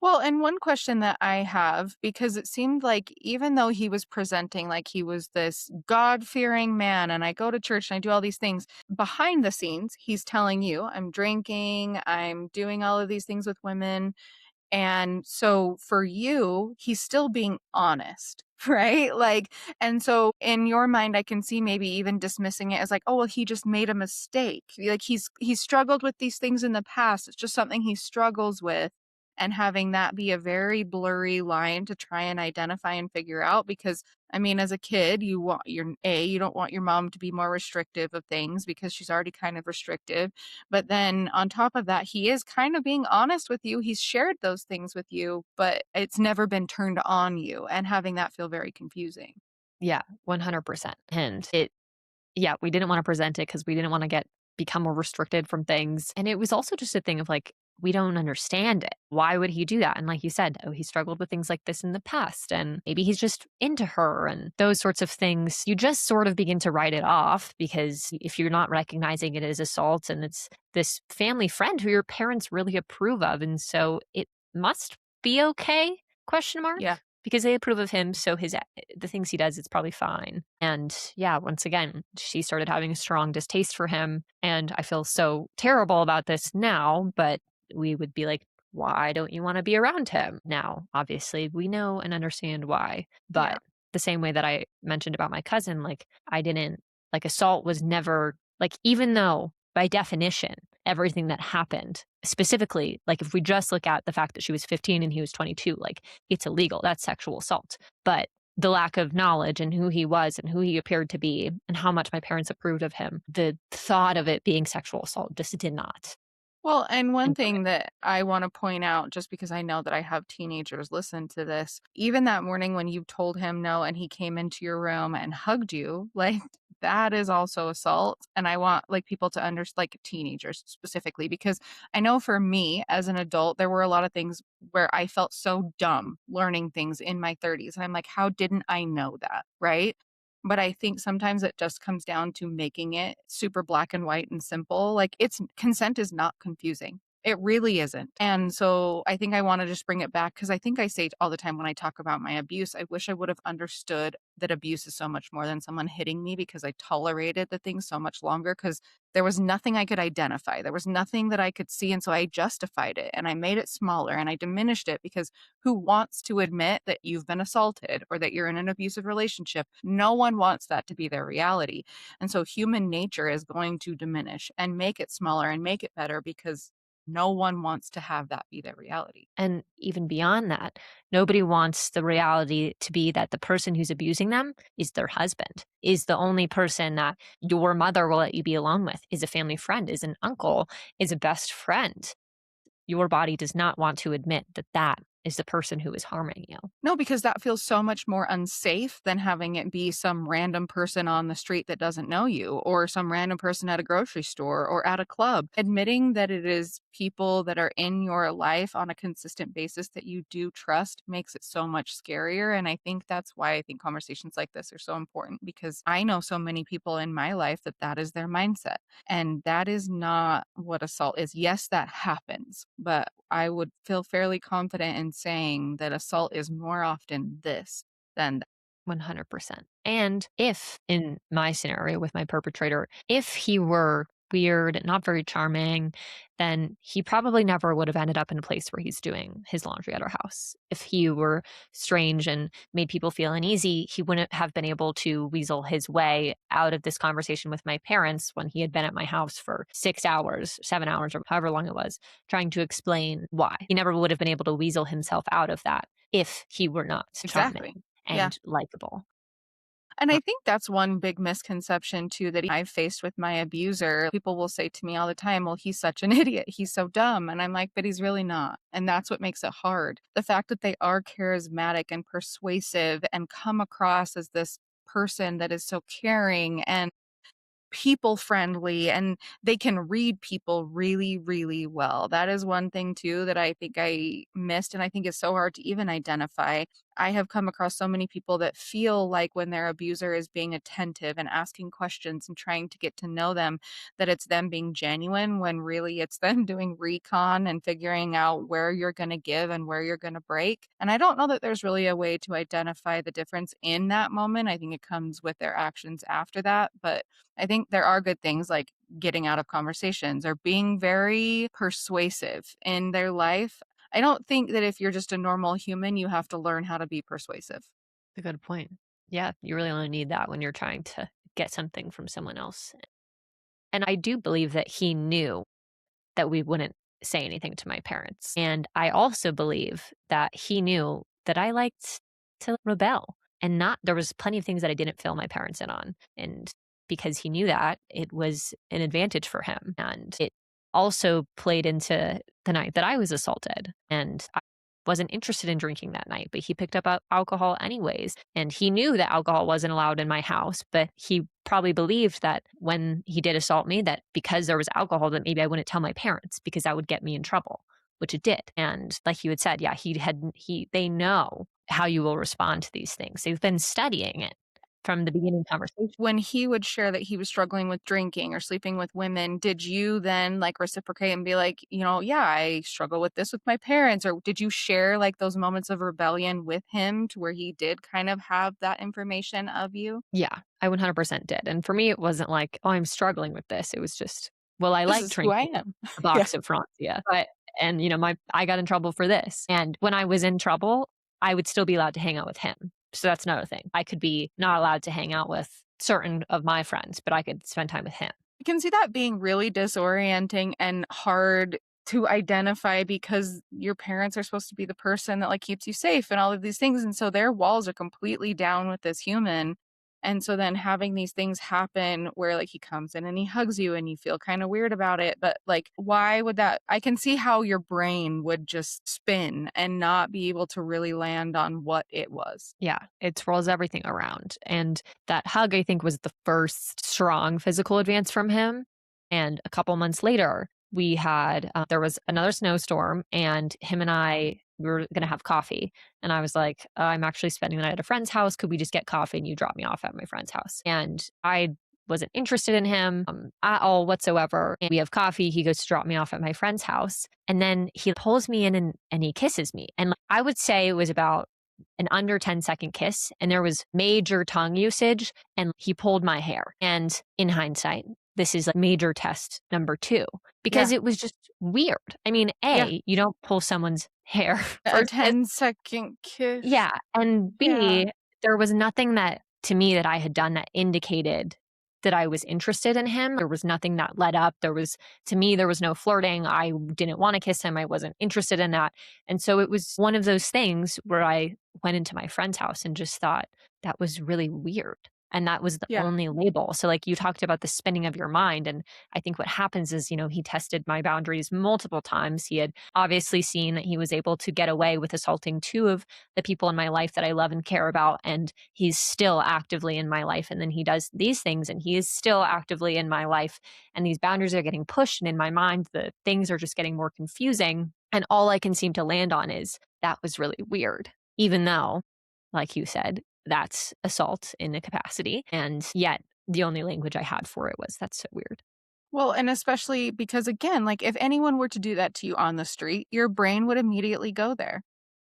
Well, and one question that I have, because it seemed like even though he was presenting like he was this God-fearing man and I go to church and I do all these things, behind the scenes, he's telling you, I'm drinking, I'm doing all of these things with women. And so for you, he's still being honest, right? Like, and so in your mind, I can see maybe even dismissing it as like, oh, well, he just made a mistake. Like he's struggled with these things in the past. It's just something he struggles with. And having that be a very blurry line to try and identify and figure out, because I mean, as a kid, you don't want your mom to be more restrictive of things because she's already kind of restrictive. But then on top of that, he is kind of being honest with you. He's shared those things with you, but it's never been turned on you, and having that feel very confusing. yeah, 100%. And yeah, we didn't want to present it because we didn't want to become more restricted from things. And it was also just a thing of like, we don't understand it. Why would he do that? And like you said, oh, he struggled with things like this in the past. And maybe he's just into her and those sorts of things. You just sort of begin to write it off because if you're not recognizing it as assault and it's this family friend who your parents really approve of. And so it must be okay, question Yeah. mark? Because they approve of him, so the things he does, it's probably fine. And yeah, once again, she started having a strong distaste for him, and I feel so terrible about this now, but we would be like, why don't you want to be around him? Now, obviously, we know and understand why, Yeah. but the same way that I mentioned about my cousin, like I didn't like assault was never like, even though by definition everything that happened, specifically, like if we just look at the fact that she was 15 and he was 22, like it's illegal. That's sexual assault. But the lack of knowledge and who he was and who he appeared to be and how much my parents approved of him, the thought of it being sexual assault just did not Well, and one enter it. thing that I want to point out, just because I know that I have teenagers listen to this, even that morning when you told him no and he came into your room and hugged you, like that is also assault. And I want like people to understand, like teenagers specifically, because I know for me as an adult, there were a lot of things where I felt so dumb learning things in my 30s. And I'm like, how didn't I know that? Right. But I think sometimes it just comes down to making it super black and white and simple. Like it's consent is not confusing. It really isn't. And so I think I want to just bring it back because I think I say it all the time when I talk about my abuse. I wish I would have understood that abuse is so much more than someone hitting me because I tolerated the thing so much longer because there was nothing I could identify. There was nothing that I could see. And so I justified it and I made it smaller and I diminished it because who wants to admit that you've been assaulted or that you're in an abusive relationship? No one wants that to be their reality. And so human nature is going to diminish and make it smaller and make it better because No one wants to have that be their reality. And even beyond that, nobody wants the reality to be that the person who's abusing them is their husband, is the only person that your mother will let you be alone with, is a family friend, is an uncle, is a best friend. Your body does not want to admit that that is the person who is harming you. No, because that feels so much more unsafe than having it be some random person on the street that doesn't know you, or some random person at a grocery store or at a club. Admitting that it is people that are in your life on a consistent basis that you do trust makes it so much scarier. And I think that's why I think conversations like this are so important, because I know so many people in my life that that is their mindset. And that is not what assault is. Yes, that happens, but I would feel fairly confident in saying that assault is more often this than that. 100%. And if in my scenario with my perpetrator, if he were weird, not very charming, then he probably never would have ended up in a place where he's doing his laundry at our house. If he were strange and made people feel uneasy, he wouldn't have been able to weasel his way out of this conversation with my parents when he had been at my house for 6 hours, 7 hours, or however long it was, trying to explain why. He never would have been able to weasel himself out of that if he were not Exactly. charming Yeah. and likable. And Uh, I think that's one big misconception too that I've faced with my abuser. People will say to me all the time, well, he's such an idiot. He's so dumb. And I'm like, but he's really not. And that's what makes it hard. The fact that they are charismatic and persuasive and come across as this person that is so caring and people friendly, and they can read people really, really well. That is one thing too that I think I missed and I think is so hard to even identify. I have come across so many people that feel like when their abuser is being attentive and asking questions and trying to get to know them, that it's them being genuine when really it's them doing recon and figuring out where you're going to give and where you're going to break. And I don't know that there's really a way to identify the difference in that moment. I think it comes with their actions after that. But I think there are good things like getting out of conversations or being very persuasive in their life. I don't think that if you're just a normal human, you have to learn how to be persuasive. a good point. Yeah, you really only need that when you're trying to get something from someone else. And I do believe that he knew that we wouldn't say anything to my parents. And I also believe that he knew that I liked to rebel and not, there was plenty of things that I didn't fill my parents in on. And because he knew that, it was an advantage for him. And it also played into the night that I was assaulted. And I wasn't interested in drinking that night, but he picked up alcohol anyways. And he knew that alcohol wasn't allowed in my house, but he probably believed that when he did assault me, that because there was alcohol, that maybe I wouldn't tell my parents because that would get me in trouble, which it did. And like you had said, yeah, they know how you will respond to these things. They've been studying it from the beginning conversation. When he would share that he was struggling with drinking or sleeping with women, did you then like reciprocate and be like, yeah, I struggle with this with my parents? Or did you share like those moments of rebellion with him to where he did kind of have that information of you? Yeah, I 100% did. And for me, it wasn't like, oh, I'm struggling with this. It was just, well, I This like is who I drinking am. a Yeah. box of Francia, but and I got in trouble for this. And when I was in trouble, I would still be allowed to hang out with him. So that's another thing. I could be not allowed to hang out with certain of my friends, but I could spend time with him. I can see that being really disorienting and hard to identify because your parents are supposed to be the person that like keeps you safe and all of these things. And so their walls are completely down with this human. And so then having these things happen where like he comes in and he hugs you and you feel kind of weird about it. But like, why would that? I can see how your brain would just spin and not be able to really land on what it was. Yeah, it swirls everything around. And that hug, I think, was the first strong physical advance from him. And a couple months later, there was another snowstorm, and him and we were going to have coffee. And I was like, I'm actually spending the night at a friend's house. Could we just get coffee and you drop me off at my friend's house? And I wasn't interested in him at all whatsoever. And we have coffee. He goes to drop me off at my friend's house. And then he pulls me in and he kisses me. And I would say it was about an under 10-second kiss, and there was major tongue usage, and he pulled my hair. And in hindsight, this is like major test number 2 because Yeah. it was just weird. I mean, Yeah. you don't pull someone's hair A first kiss. 10-second kiss. Yeah. And Yeah. B, there was nothing that to me that I had done that indicated that I was interested in him. There was nothing that led up. To me, there was no flirting. I didn't want to kiss him. I wasn't interested in that. And so it was one of those things where I went into my friend's house and just thought that was really weird. And that was the Yeah. only label. So, like you talked about the spinning of your mind. And I think what happens is, he tested my boundaries multiple times. He had obviously seen that he was able to get away with assaulting two of the people in my life that I love and care about. And he's still actively in my life. And then he does these things and he is still actively in my life. And these boundaries are getting pushed. And in my mind, the things are just getting more confusing. And all I can seem to land on is that was really weird, even though, like you said, that's assault in a capacity. And yet the only language I had for it was that's so weird. Well, and especially because, again, like if anyone were to do that to you on the street, your brain would immediately go there.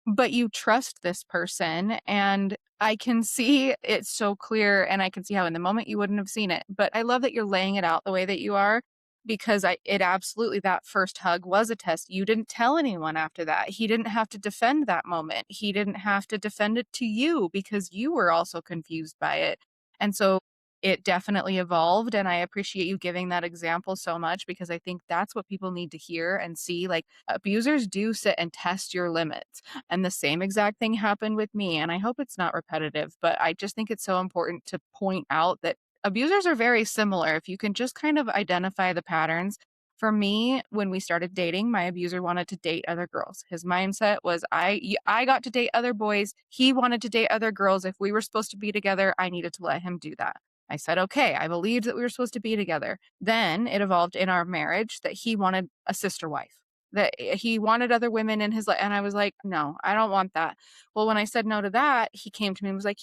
But you trust this person, and I can see it so clear, and I can see how in the moment you wouldn't have seen it. But I love that you're laying it out the way that you are, because it absolutely, that first hug was a test. You didn't tell anyone after that. He didn't have to defend that moment. He didn't have to defend it to you because you were also confused by it. And so it definitely evolved, and I appreciate you giving that example so much, because I think that's what people need to hear and see. Like, abusers do sit and test your limits. And the same exact thing happened with me. And I hope it's not repetitive, but I just think it's so important to point out that abusers are very similar. If you can just kind of identify the patterns. For me, when we started dating, my abuser wanted to date other girls. His mindset was I got to date other boys. He wanted to date other girls. If we were supposed to be together, I needed to let him do that. I said, okay, I believed that we were supposed to be together. Then it evolved in our marriage that he wanted a sister wife, that he wanted other women in his life. And I was like, no, I don't want that. Well, when I said no to that, he came to me and was like,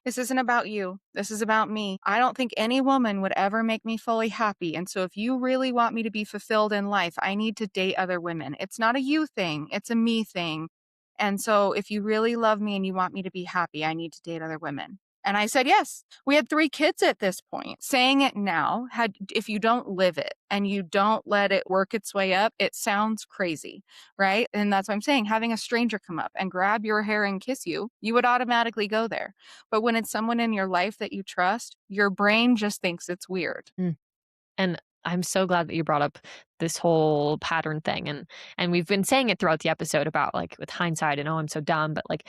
this isn't about you. This is about me. I don't think any woman would ever make me fully happy. And so if you really want me to be fulfilled in life, I need to date other women. It's not a you thing, it's a me thing. And so if you really love me and you want me to be happy, I need to date other women. And I said, yes. We had 3 kids at this point. Saying it now, if you don't live it and you don't let it work its way up, it sounds crazy, right? And that's what I'm saying. Having a stranger come up and grab your hair and kiss you, you would automatically go there. But when it's someone in your life that you trust, your brain just thinks it's weird. Mm. And I'm so glad that you brought up this whole pattern thing. And we've been saying it throughout the episode about like with hindsight and oh, I'm so dumb, but like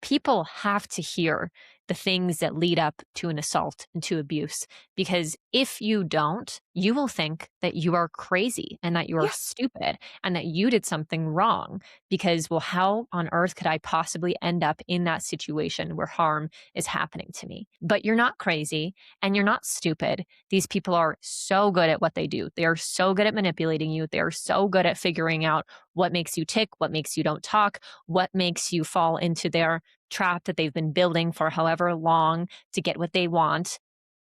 people have to hear the things that lead up to an assault and to abuse. Because if you don't, you will think that you are crazy and that you are Yeah. stupid and that you did something wrong. Because, well, how on earth could I possibly end up in that situation where harm is happening to me? But you're not crazy and you're not stupid. These people are so good at what they do. They are so good at manipulating you. They are so good at figuring out what makes you tick, what makes you don't talk, what makes you fall into their trap that they've been building for however long to get what they want.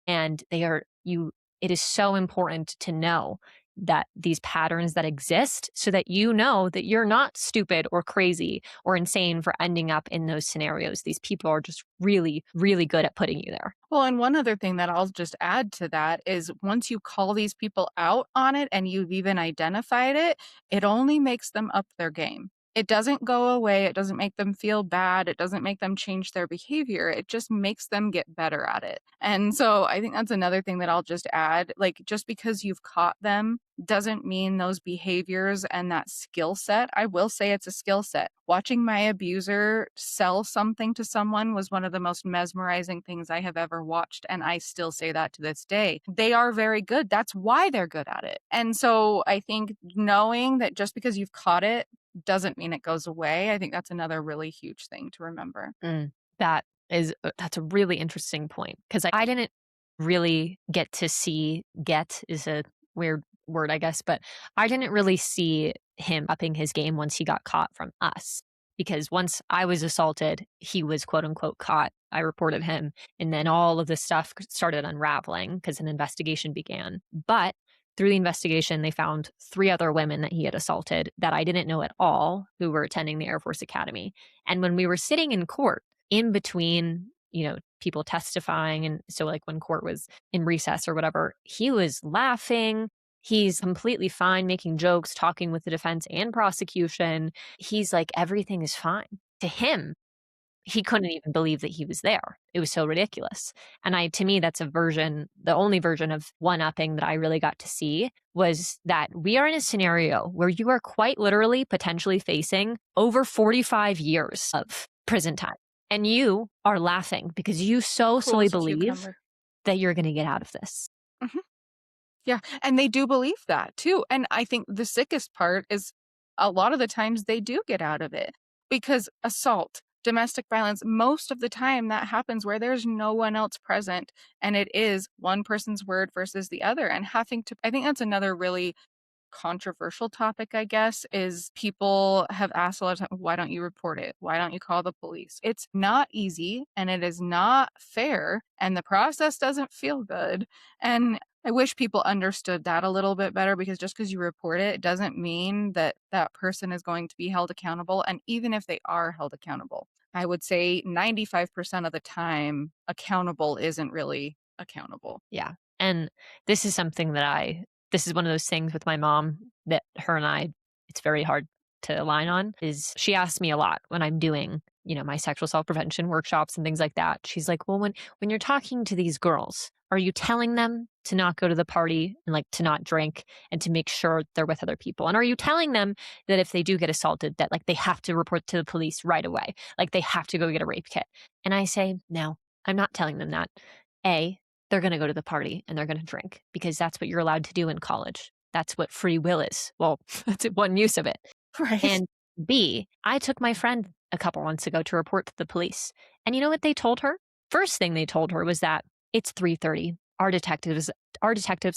And it is so important to know that these patterns that exist so that you know that you're not stupid or crazy or insane for ending up in those scenarios. These people are just really, really good at putting you there. Well, and one other thing that I'll just add to that is once you call these people out on it and you've even identified it, it only makes them up their game. It doesn't go away. It doesn't make them feel bad. It doesn't make them change their behavior. It just makes them get better at it. And so I think that's another thing that I'll just add. Like, just because you've caught them doesn't mean those behaviors and that skill set. I will say it's a skill set. Watching my abuser sell something to someone was one of the most mesmerizing things I have ever watched. And I still say that to this day. They are very good. That's why they're good at it. And so I think knowing that just because you've caught it doesn't mean it goes away. I think that's another really huge thing to remember. Mm, that's a really interesting point because I didn't really get is a weird word, I guess, but I didn't really see him upping his game once he got caught from us. Because once I was assaulted, he was quote unquote caught. I reported him, and then all of this stuff started unraveling because an investigation began. But through the investigation, they found 3 other women that he had assaulted that I didn't know at all who were attending the Air Force Academy. And when we were sitting in court, in between, people testifying, and so like when court was in recess or whatever, he was laughing. He's completely fine making jokes, talking with the defense and prosecution. He's like, everything is fine. To him, he couldn't even believe that he was there. It was so ridiculous. And to me, that's the only version of one-upping that I really got to see was that we are in a scenario where you are quite literally potentially facing over 45 years of prison time. And you are laughing because you so Cool solely as a believe cucumber. that you're going to get out of this. Mhm. Yeah, and they do believe that too, and I think the sickest part is a lot of the times they do get out of it, because assault, domestic violence, most of the time that happens where there's no one else present, and it is one person's word versus the other, and having to I think that's another really controversial topic, I guess, is people have asked a lot of times, why don't you report it? Why don't you call the police? It's not easy and it is not fair, and the process doesn't feel good. And I wish people understood that a little bit better, because just because you report it doesn't mean that that person is going to be held accountable. And even if they are held accountable, I would say 95% of the time, accountable isn't really accountable. Yeah. And this is something this is one of those things with my mom that her and I, it's very hard to align on, is she asks me a lot when I'm doing, my sexual self prevention workshops and things like that. She's like, well, when you're talking to these girls, are you telling them to not go to the party and like to not drink and to make sure they're with other people? And are you telling them that if they do get assaulted, that like they have to report to the police right away? Like they have to go get a rape kit? And I say, no, I'm not telling them that. A, they're going to go to the party and they're going to drink because that's what you're allowed to do in college. That's what free will is. Well, that's one use of it. Right. And B, I took my friend a couple months ago to report to the police. And you know what they told her? First thing they told her was that it's 3:30. Our detectives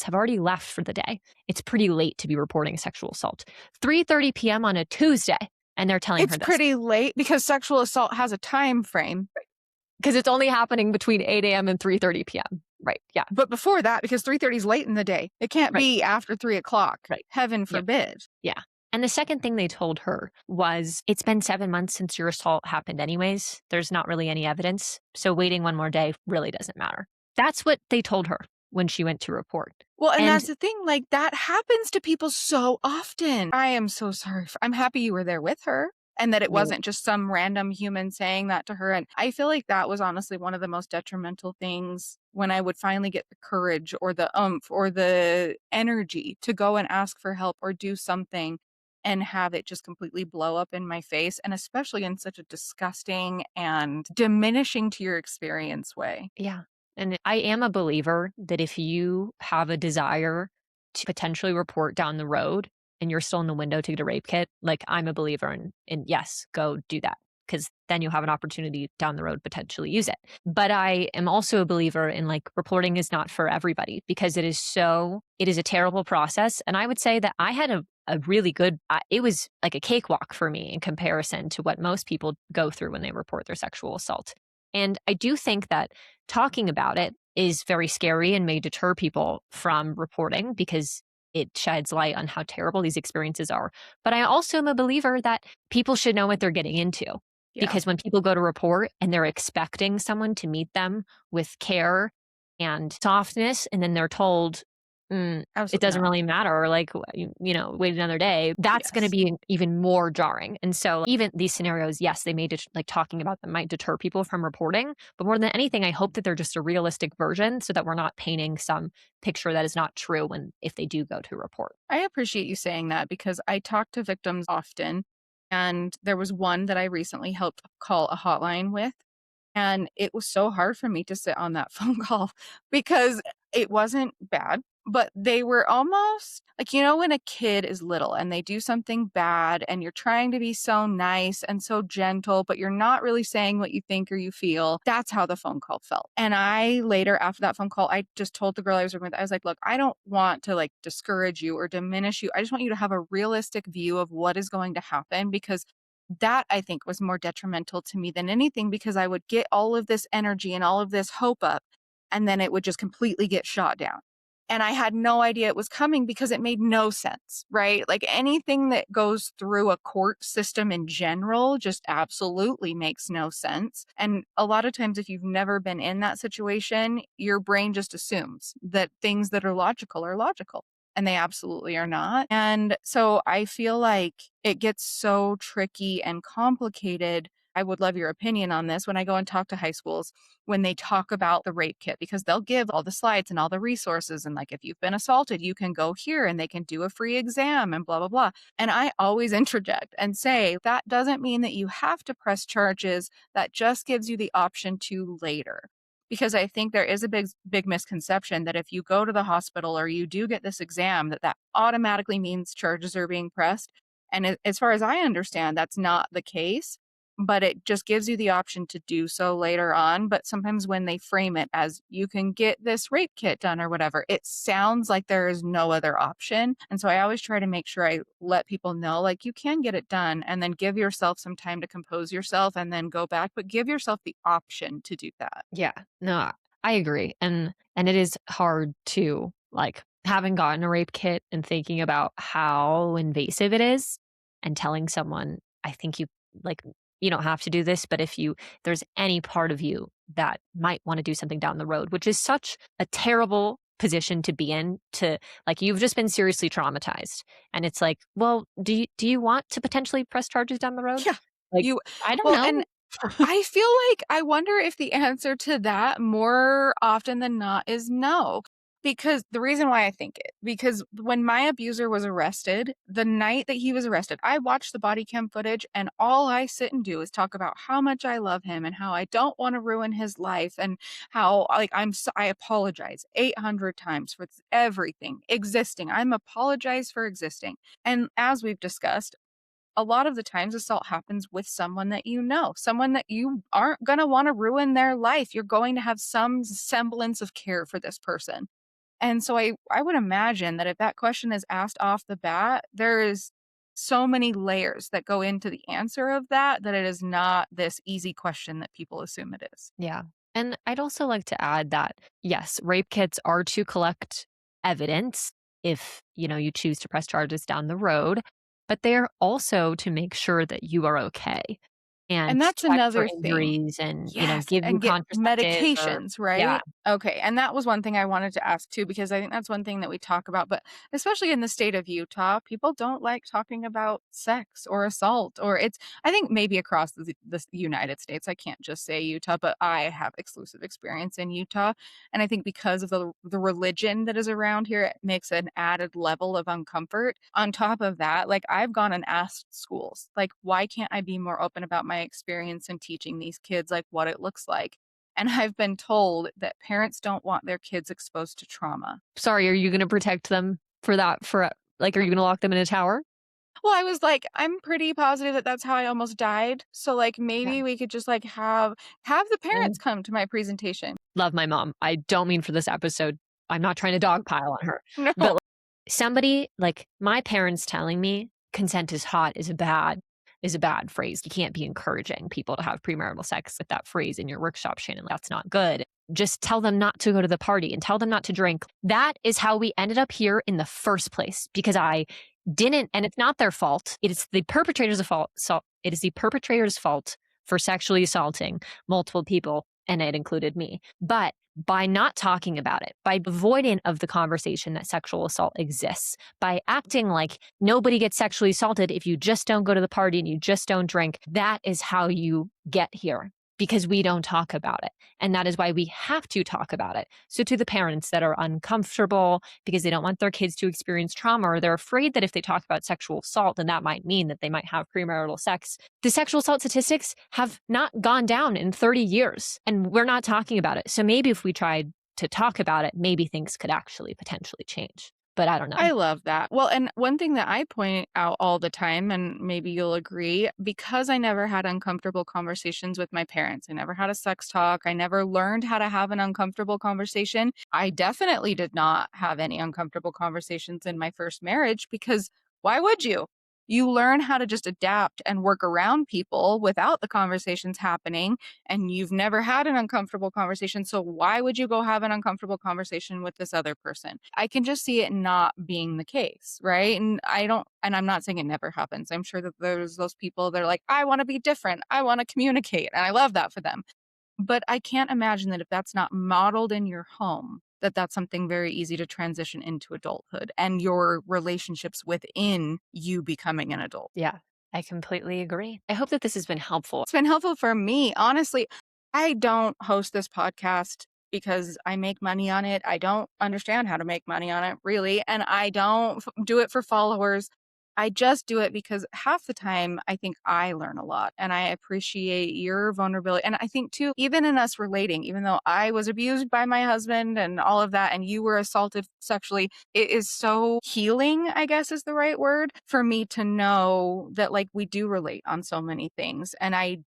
have already left for the day. It's pretty late to be reporting sexual assault. 3:30 p.m. on a Tuesday. And they're telling It's her this pretty late because sexual assault has a time frame. because it's only happening between 8 a.m. and 3:30 p.m. Right. Yeah. But before that, because 3:30 is late in the day, it can't Right. be after 3 o'clock. Right. Heaven Yep. forbid. Yeah. And the second thing they told her was, it's been 7 months since your assault happened, anyways. There's not really any evidence. So waiting one more day really doesn't matter. That's what they told her when she went to report. Well, and And that's the thing, like, that happens to people so often. I am so sorry. I'm happy you were there with her and that it yeah, wasn't just some random human saying that to her. And I feel like that was honestly one of the most detrimental things when I would finally get the courage or the oomph or the energy to go and ask for help or do something and have it just completely blow up in my face. And especially in such a disgusting and diminishing to your experience way. yeah. And I am a believer that if you have a desire to potentially report down the road and you're still in the window to get a rape kit, like I'm a believer in yes, go do that. Because then you'll have an opportunity down the road potentially use it. But I am also a believer in like reporting is not for everybody because it is a terrible process. And I would say that I had a really good, it was like a cakewalk for me in comparison to what most people go through when they report their sexual assault. And I do think that talking about it is very scary and may deter people from reporting because it sheds light on how terrible these experiences are. But I also am a believer that people should know what they're getting into. Yeah, Because when people go to report and they're expecting someone to meet them with care and softness, and then they're told, it absolutely doesn't not. really matter, or like, wait another day, that's going to Yes. be even more jarring. And so, even these scenarios, yes, they may, like, talking about them might deter people from reporting. But more than anything, I hope that they're just a realistic version so that we're not painting some picture that is not true if they do go to report. I appreciate you saying that because I talk to victims often. And there was one that I recently helped call a hotline with. And it was so hard for me to sit on that phone call because it wasn't bad, but they were almost like, when a kid is little and they do something bad and you're trying to be so nice and so gentle, but you're not really saying what you think or you feel. That's how the phone call felt. And I later, after that phone call, I just told the girl I was working with, I was like, look, I don't want to like discourage you or diminish you. I just want you to have a realistic view of what is going to happen because that I think was more detrimental to me than anything because I would get all of this energy and all of this hope up and then it would just completely get shot down. And I had no idea it was coming because it made no sense, right? Like anything that goes through a court system in general just absolutely makes no sense. And a lot of times, if you've never been in that situation, your brain just assumes that things that are logical. And they absolutely are not. And so I feel like it gets so tricky and complicated I would love your opinion on this when I go and talk to high schools when they talk about the rape kit, because they'll give all the slides and all the resources. And like, if you've been assaulted, you can go here and they can do a free exam and blah, blah, blah. And I always interject and say that doesn't mean that you have to press charges. That just gives you the option to later. Because I think there is a big misconception that if you go to the hospital or you do get this exam, that automatically means charges are being pressed. And as far as I understand, that's not the case, but it just gives you the option to do so later on. But sometimes when they frame it as you can get this rape kit done or whatever, it sounds like there is no other option. And so I always try to make sure I let people know, like, you can get it done and then give yourself some time to compose yourself and then go back, but give yourself the option to do that. Yeah. No, I agree. And it is hard to like having gotten a rape kit and thinking about how invasive it is and telling someone, I think like you don't have to do this, but if there's any part of you that might want to do something down the road, which is such a terrible position to be in, to like you've just been seriously traumatized. And it's like, well, do you want to potentially press charges down the road? Yeah. Like, You I don't well, know. and I feel like I wonder if the answer to that more often than not is no. Because the reason why I think it, because when my abuser was arrested, the night that he was arrested, I watched the body cam footage and all I sit and do is talk about how much I love him and how I don't want to ruin his life and how like I apologize 800 times for everything existing. I'm apologize for existing. And as we've discussed, a lot of the times assault happens with someone that you know, someone that you aren't going to want to ruin their life. You're going to have some semblance of care for this person. And so I would imagine that if that question is asked off the bat, there is so many layers that go into the answer of that it is not this easy question that people assume it is. Yeah. And I'd also like to add that, yes, rape kits are to collect evidence if, you choose to press charges down the road, but they are also to make sure that you are okay and And to that's check for another thing. injuries and, Yes, give you and get contraceptives or, medications, yeah, right? Okay, and that was one thing I wanted to ask too, because I think that's one thing that we talk about, but especially in the state of Utah, people don't like talking about sex or assault, or it's, I think maybe across the United States, I can't just say Utah, but I have exclusive experience in Utah. And I think because of the religion that is around here, it makes an added level of uncomfort. On top of that, like I've gone and asked schools, like, why can't I be more open about my experience in teaching these kids like what it looks like? And I've been told that parents don't want their kids exposed to trauma. sorry, are you going to protect them for that? Like, are you going to lock them in a tower? Well, I was like, I'm pretty positive that that's how I almost died. So like Yeah. maybe we could just like have the parents come to my presentation. Love my mom. I don't mean for this episode. I'm not trying to dogpile on her. But No. like, somebody like my parents telling me consent is hot is a bad phrase. You can't be encouraging people to have premarital sex with that phrase in your workshop, Shannon. That's not good. Just tell them not to go to the party and tell them not to drink. That is how we ended up here in the first place because I didn't, and it's not their fault. It is the perpetrator's fault. So it is the perpetrator's fault for sexually assaulting multiple people, and it included me. But by not talking about it, by avoiding of the conversation that sexual assault exists, by acting like nobody gets sexually assaulted if you just don't go to the party and you just don't drink, that is how you get here because we don't talk about it. And that is why we have to talk about it. So to the parents that are uncomfortable because they don't want their kids to experience trauma or they're afraid that if they talk about sexual assault, then that might mean that they might have premarital sex. The sexual assault statistics have not gone down in 30 years and we're not talking about it. So maybe if we tried to talk about it, maybe things could actually potentially change. But I don't know. I love that. Well, and one thing that I point out all the time, and maybe you'll agree, because I never had uncomfortable conversations with my parents, I never had a sex talk, I never learned how to have an uncomfortable conversation. I definitely did not have any uncomfortable conversations in my first marriage because why would you? You learn how to just adapt and work around people without the conversations happening. And you've never had an uncomfortable conversation. So why would you go have an uncomfortable conversation with this other person? I can just see it not being the case, right? And I'm not saying it never happens. I'm sure that there's those people that are like, I want to be different. I want to communicate. And I love that for them. But I can't imagine that if that's not modeled in your home, that that's something very easy to transition into adulthood and your relationships within you becoming an adult. Yeah. I completely agree. I hope that this has been helpful. It's been helpful for me. Honestly, I don't host this podcast because I make money on it. I don't understand how to make money on it, really. And I don't do it for followers. I just do it because half the time I think I learn a lot and I appreciate your vulnerability. And I think, too, even in us relating, even though I was abused by my husband and all of that, and you were assaulted sexually, it is so healing, I guess is the right word, for me to know that like we do relate on so many things. And I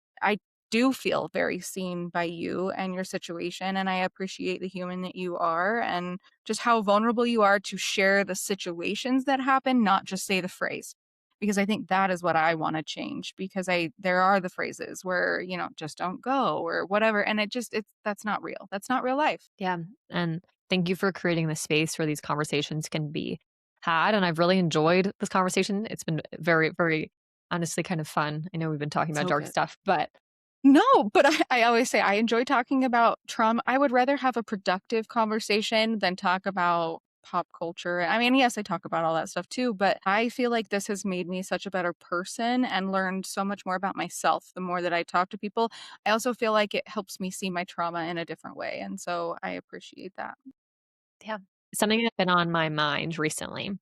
do feel very seen by you and your situation. And I appreciate the human that you are and just how vulnerable you are to share the situations that happen, not just say the phrase. Because I think that is what I want to change because there are the phrases where, just don't go or whatever. And it's that's not real. That's not real life. Yeah. And thank you for creating the space where these conversations can be had. And I've really enjoyed this conversation. It's been very, very honestly kind of fun. I know we've been talking about So dark good. stuff, but No, but I always say I enjoy talking about trauma. I would rather have a productive conversation than talk about pop culture. I mean, yes, I talk about all that stuff too, but I feel like this has made me such a better person and learned so much more about myself the more that I talk to people. I also feel like it helps me see my trauma in a different way. And so I appreciate that. yeah, something that's been on my mind recently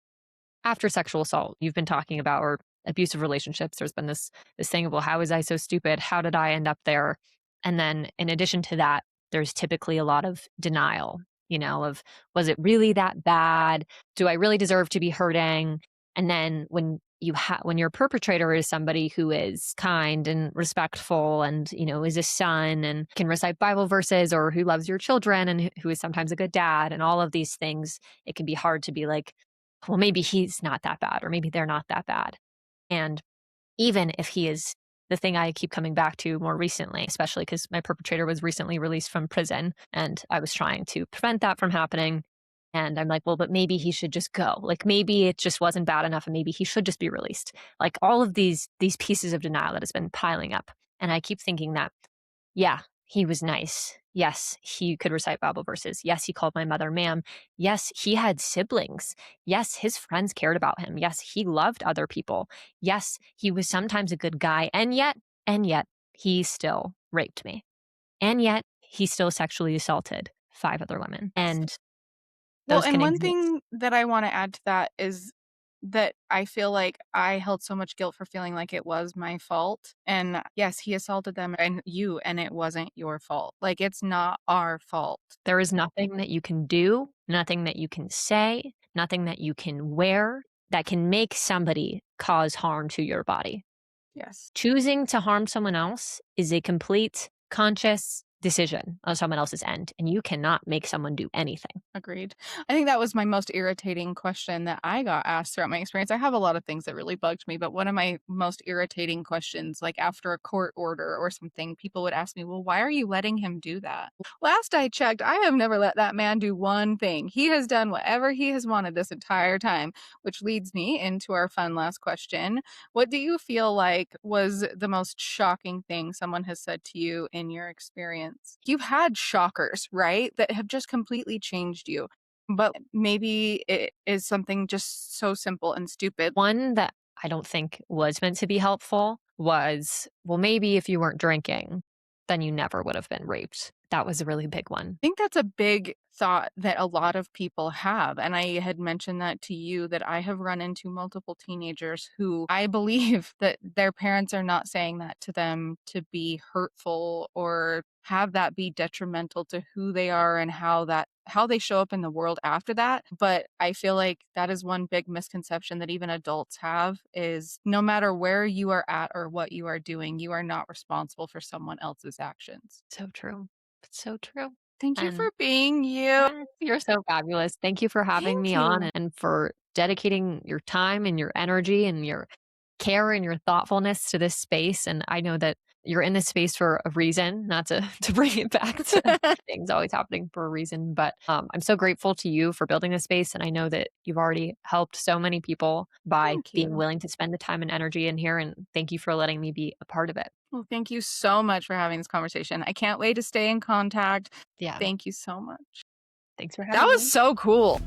after sexual assault you've been talking about or abusive relationships, there's been this thing of, well, how was I so stupid? How did I end up there? And then in addition to that, there's typically a lot of denial, of was it really that bad? Do I really deserve to be hurting? And then when your perpetrator is somebody who is kind and respectful and is a son and can recite Bible verses or who loves your children and who is sometimes a good dad and all of these things, it can be hard to be like, well, maybe he's not that bad, or maybe they're not that bad. And even if he is the thing I keep coming back to more recently, especially because my perpetrator was recently released from prison and I was trying to prevent that from happening. And I'm like, well, but maybe he should just go. Like maybe it just wasn't bad enough and maybe he should just be released. Like all of these pieces of denial that has been piling up. And I keep thinking that yeah, he was nice. Yes, he could recite Bible verses. Yes, he called my mother ma'am. Yes, he had siblings. Yes, his friends cared about him. Yes, he loved other people. Yes, he was sometimes a good guy. And yet, he still raped me. And yet, he still sexually assaulted 5 other women. And Well, those and can one exist. thing that I wanna add to that is that I feel like I held so much guilt for feeling like it was my fault, and yes, he assaulted them and you, and it wasn't your fault. Like, it's not our fault. There is nothing that you can do, nothing that you can say, nothing that you can wear that can make somebody cause harm to your body. Yes. Choosing to harm someone else is a complete conscious decision on someone else's end, and you cannot make someone do anything. Agreed. I think that was my most irritating question that I got asked throughout my experience. I have a lot of things that really bugged me, but one of my most irritating questions, like after a court order or something, people would ask me, well, why are you letting him do that? Last I checked, I have never let that man do one thing. He has done whatever he has wanted this entire time, which leads me into our fun last question. What do you feel like was the most shocking thing someone has said to you in your experience? You've had shockers, right? That have just completely changed you. But maybe it is something just so simple and stupid. One that I don't think was meant to be helpful was, well, maybe if you weren't drinking, then you never would have been raped. That was a really big one. I think that's a big thought that a lot of people have. And I had mentioned that to you that I have run into multiple teenagers who I believe that their parents are not saying that to them to be hurtful or have that be detrimental to who they are and how they show up in the world after that. But I feel like that is one big misconception that even adults have is no matter where you are at or what you are doing, you are not responsible for someone else's actions. So true. It's so true. Thank you And for being you. yes, you're so fabulous. Thank you for having Thank me on you. and for dedicating your time and your energy and your care and your thoughtfulness to this space. And I know that you're in this space for a reason, not to to bring it back to things always happening for a reason. But I'm so grateful to you for building this space. And I know that you've already helped so many people by Thank being you. willing to spend the time and energy in here. And thank you for letting me be a part of it. Well, thank you so much for having this conversation. I can't wait to stay in contact. Yeah. Thank you so much. Thanks for That having was me. so cool.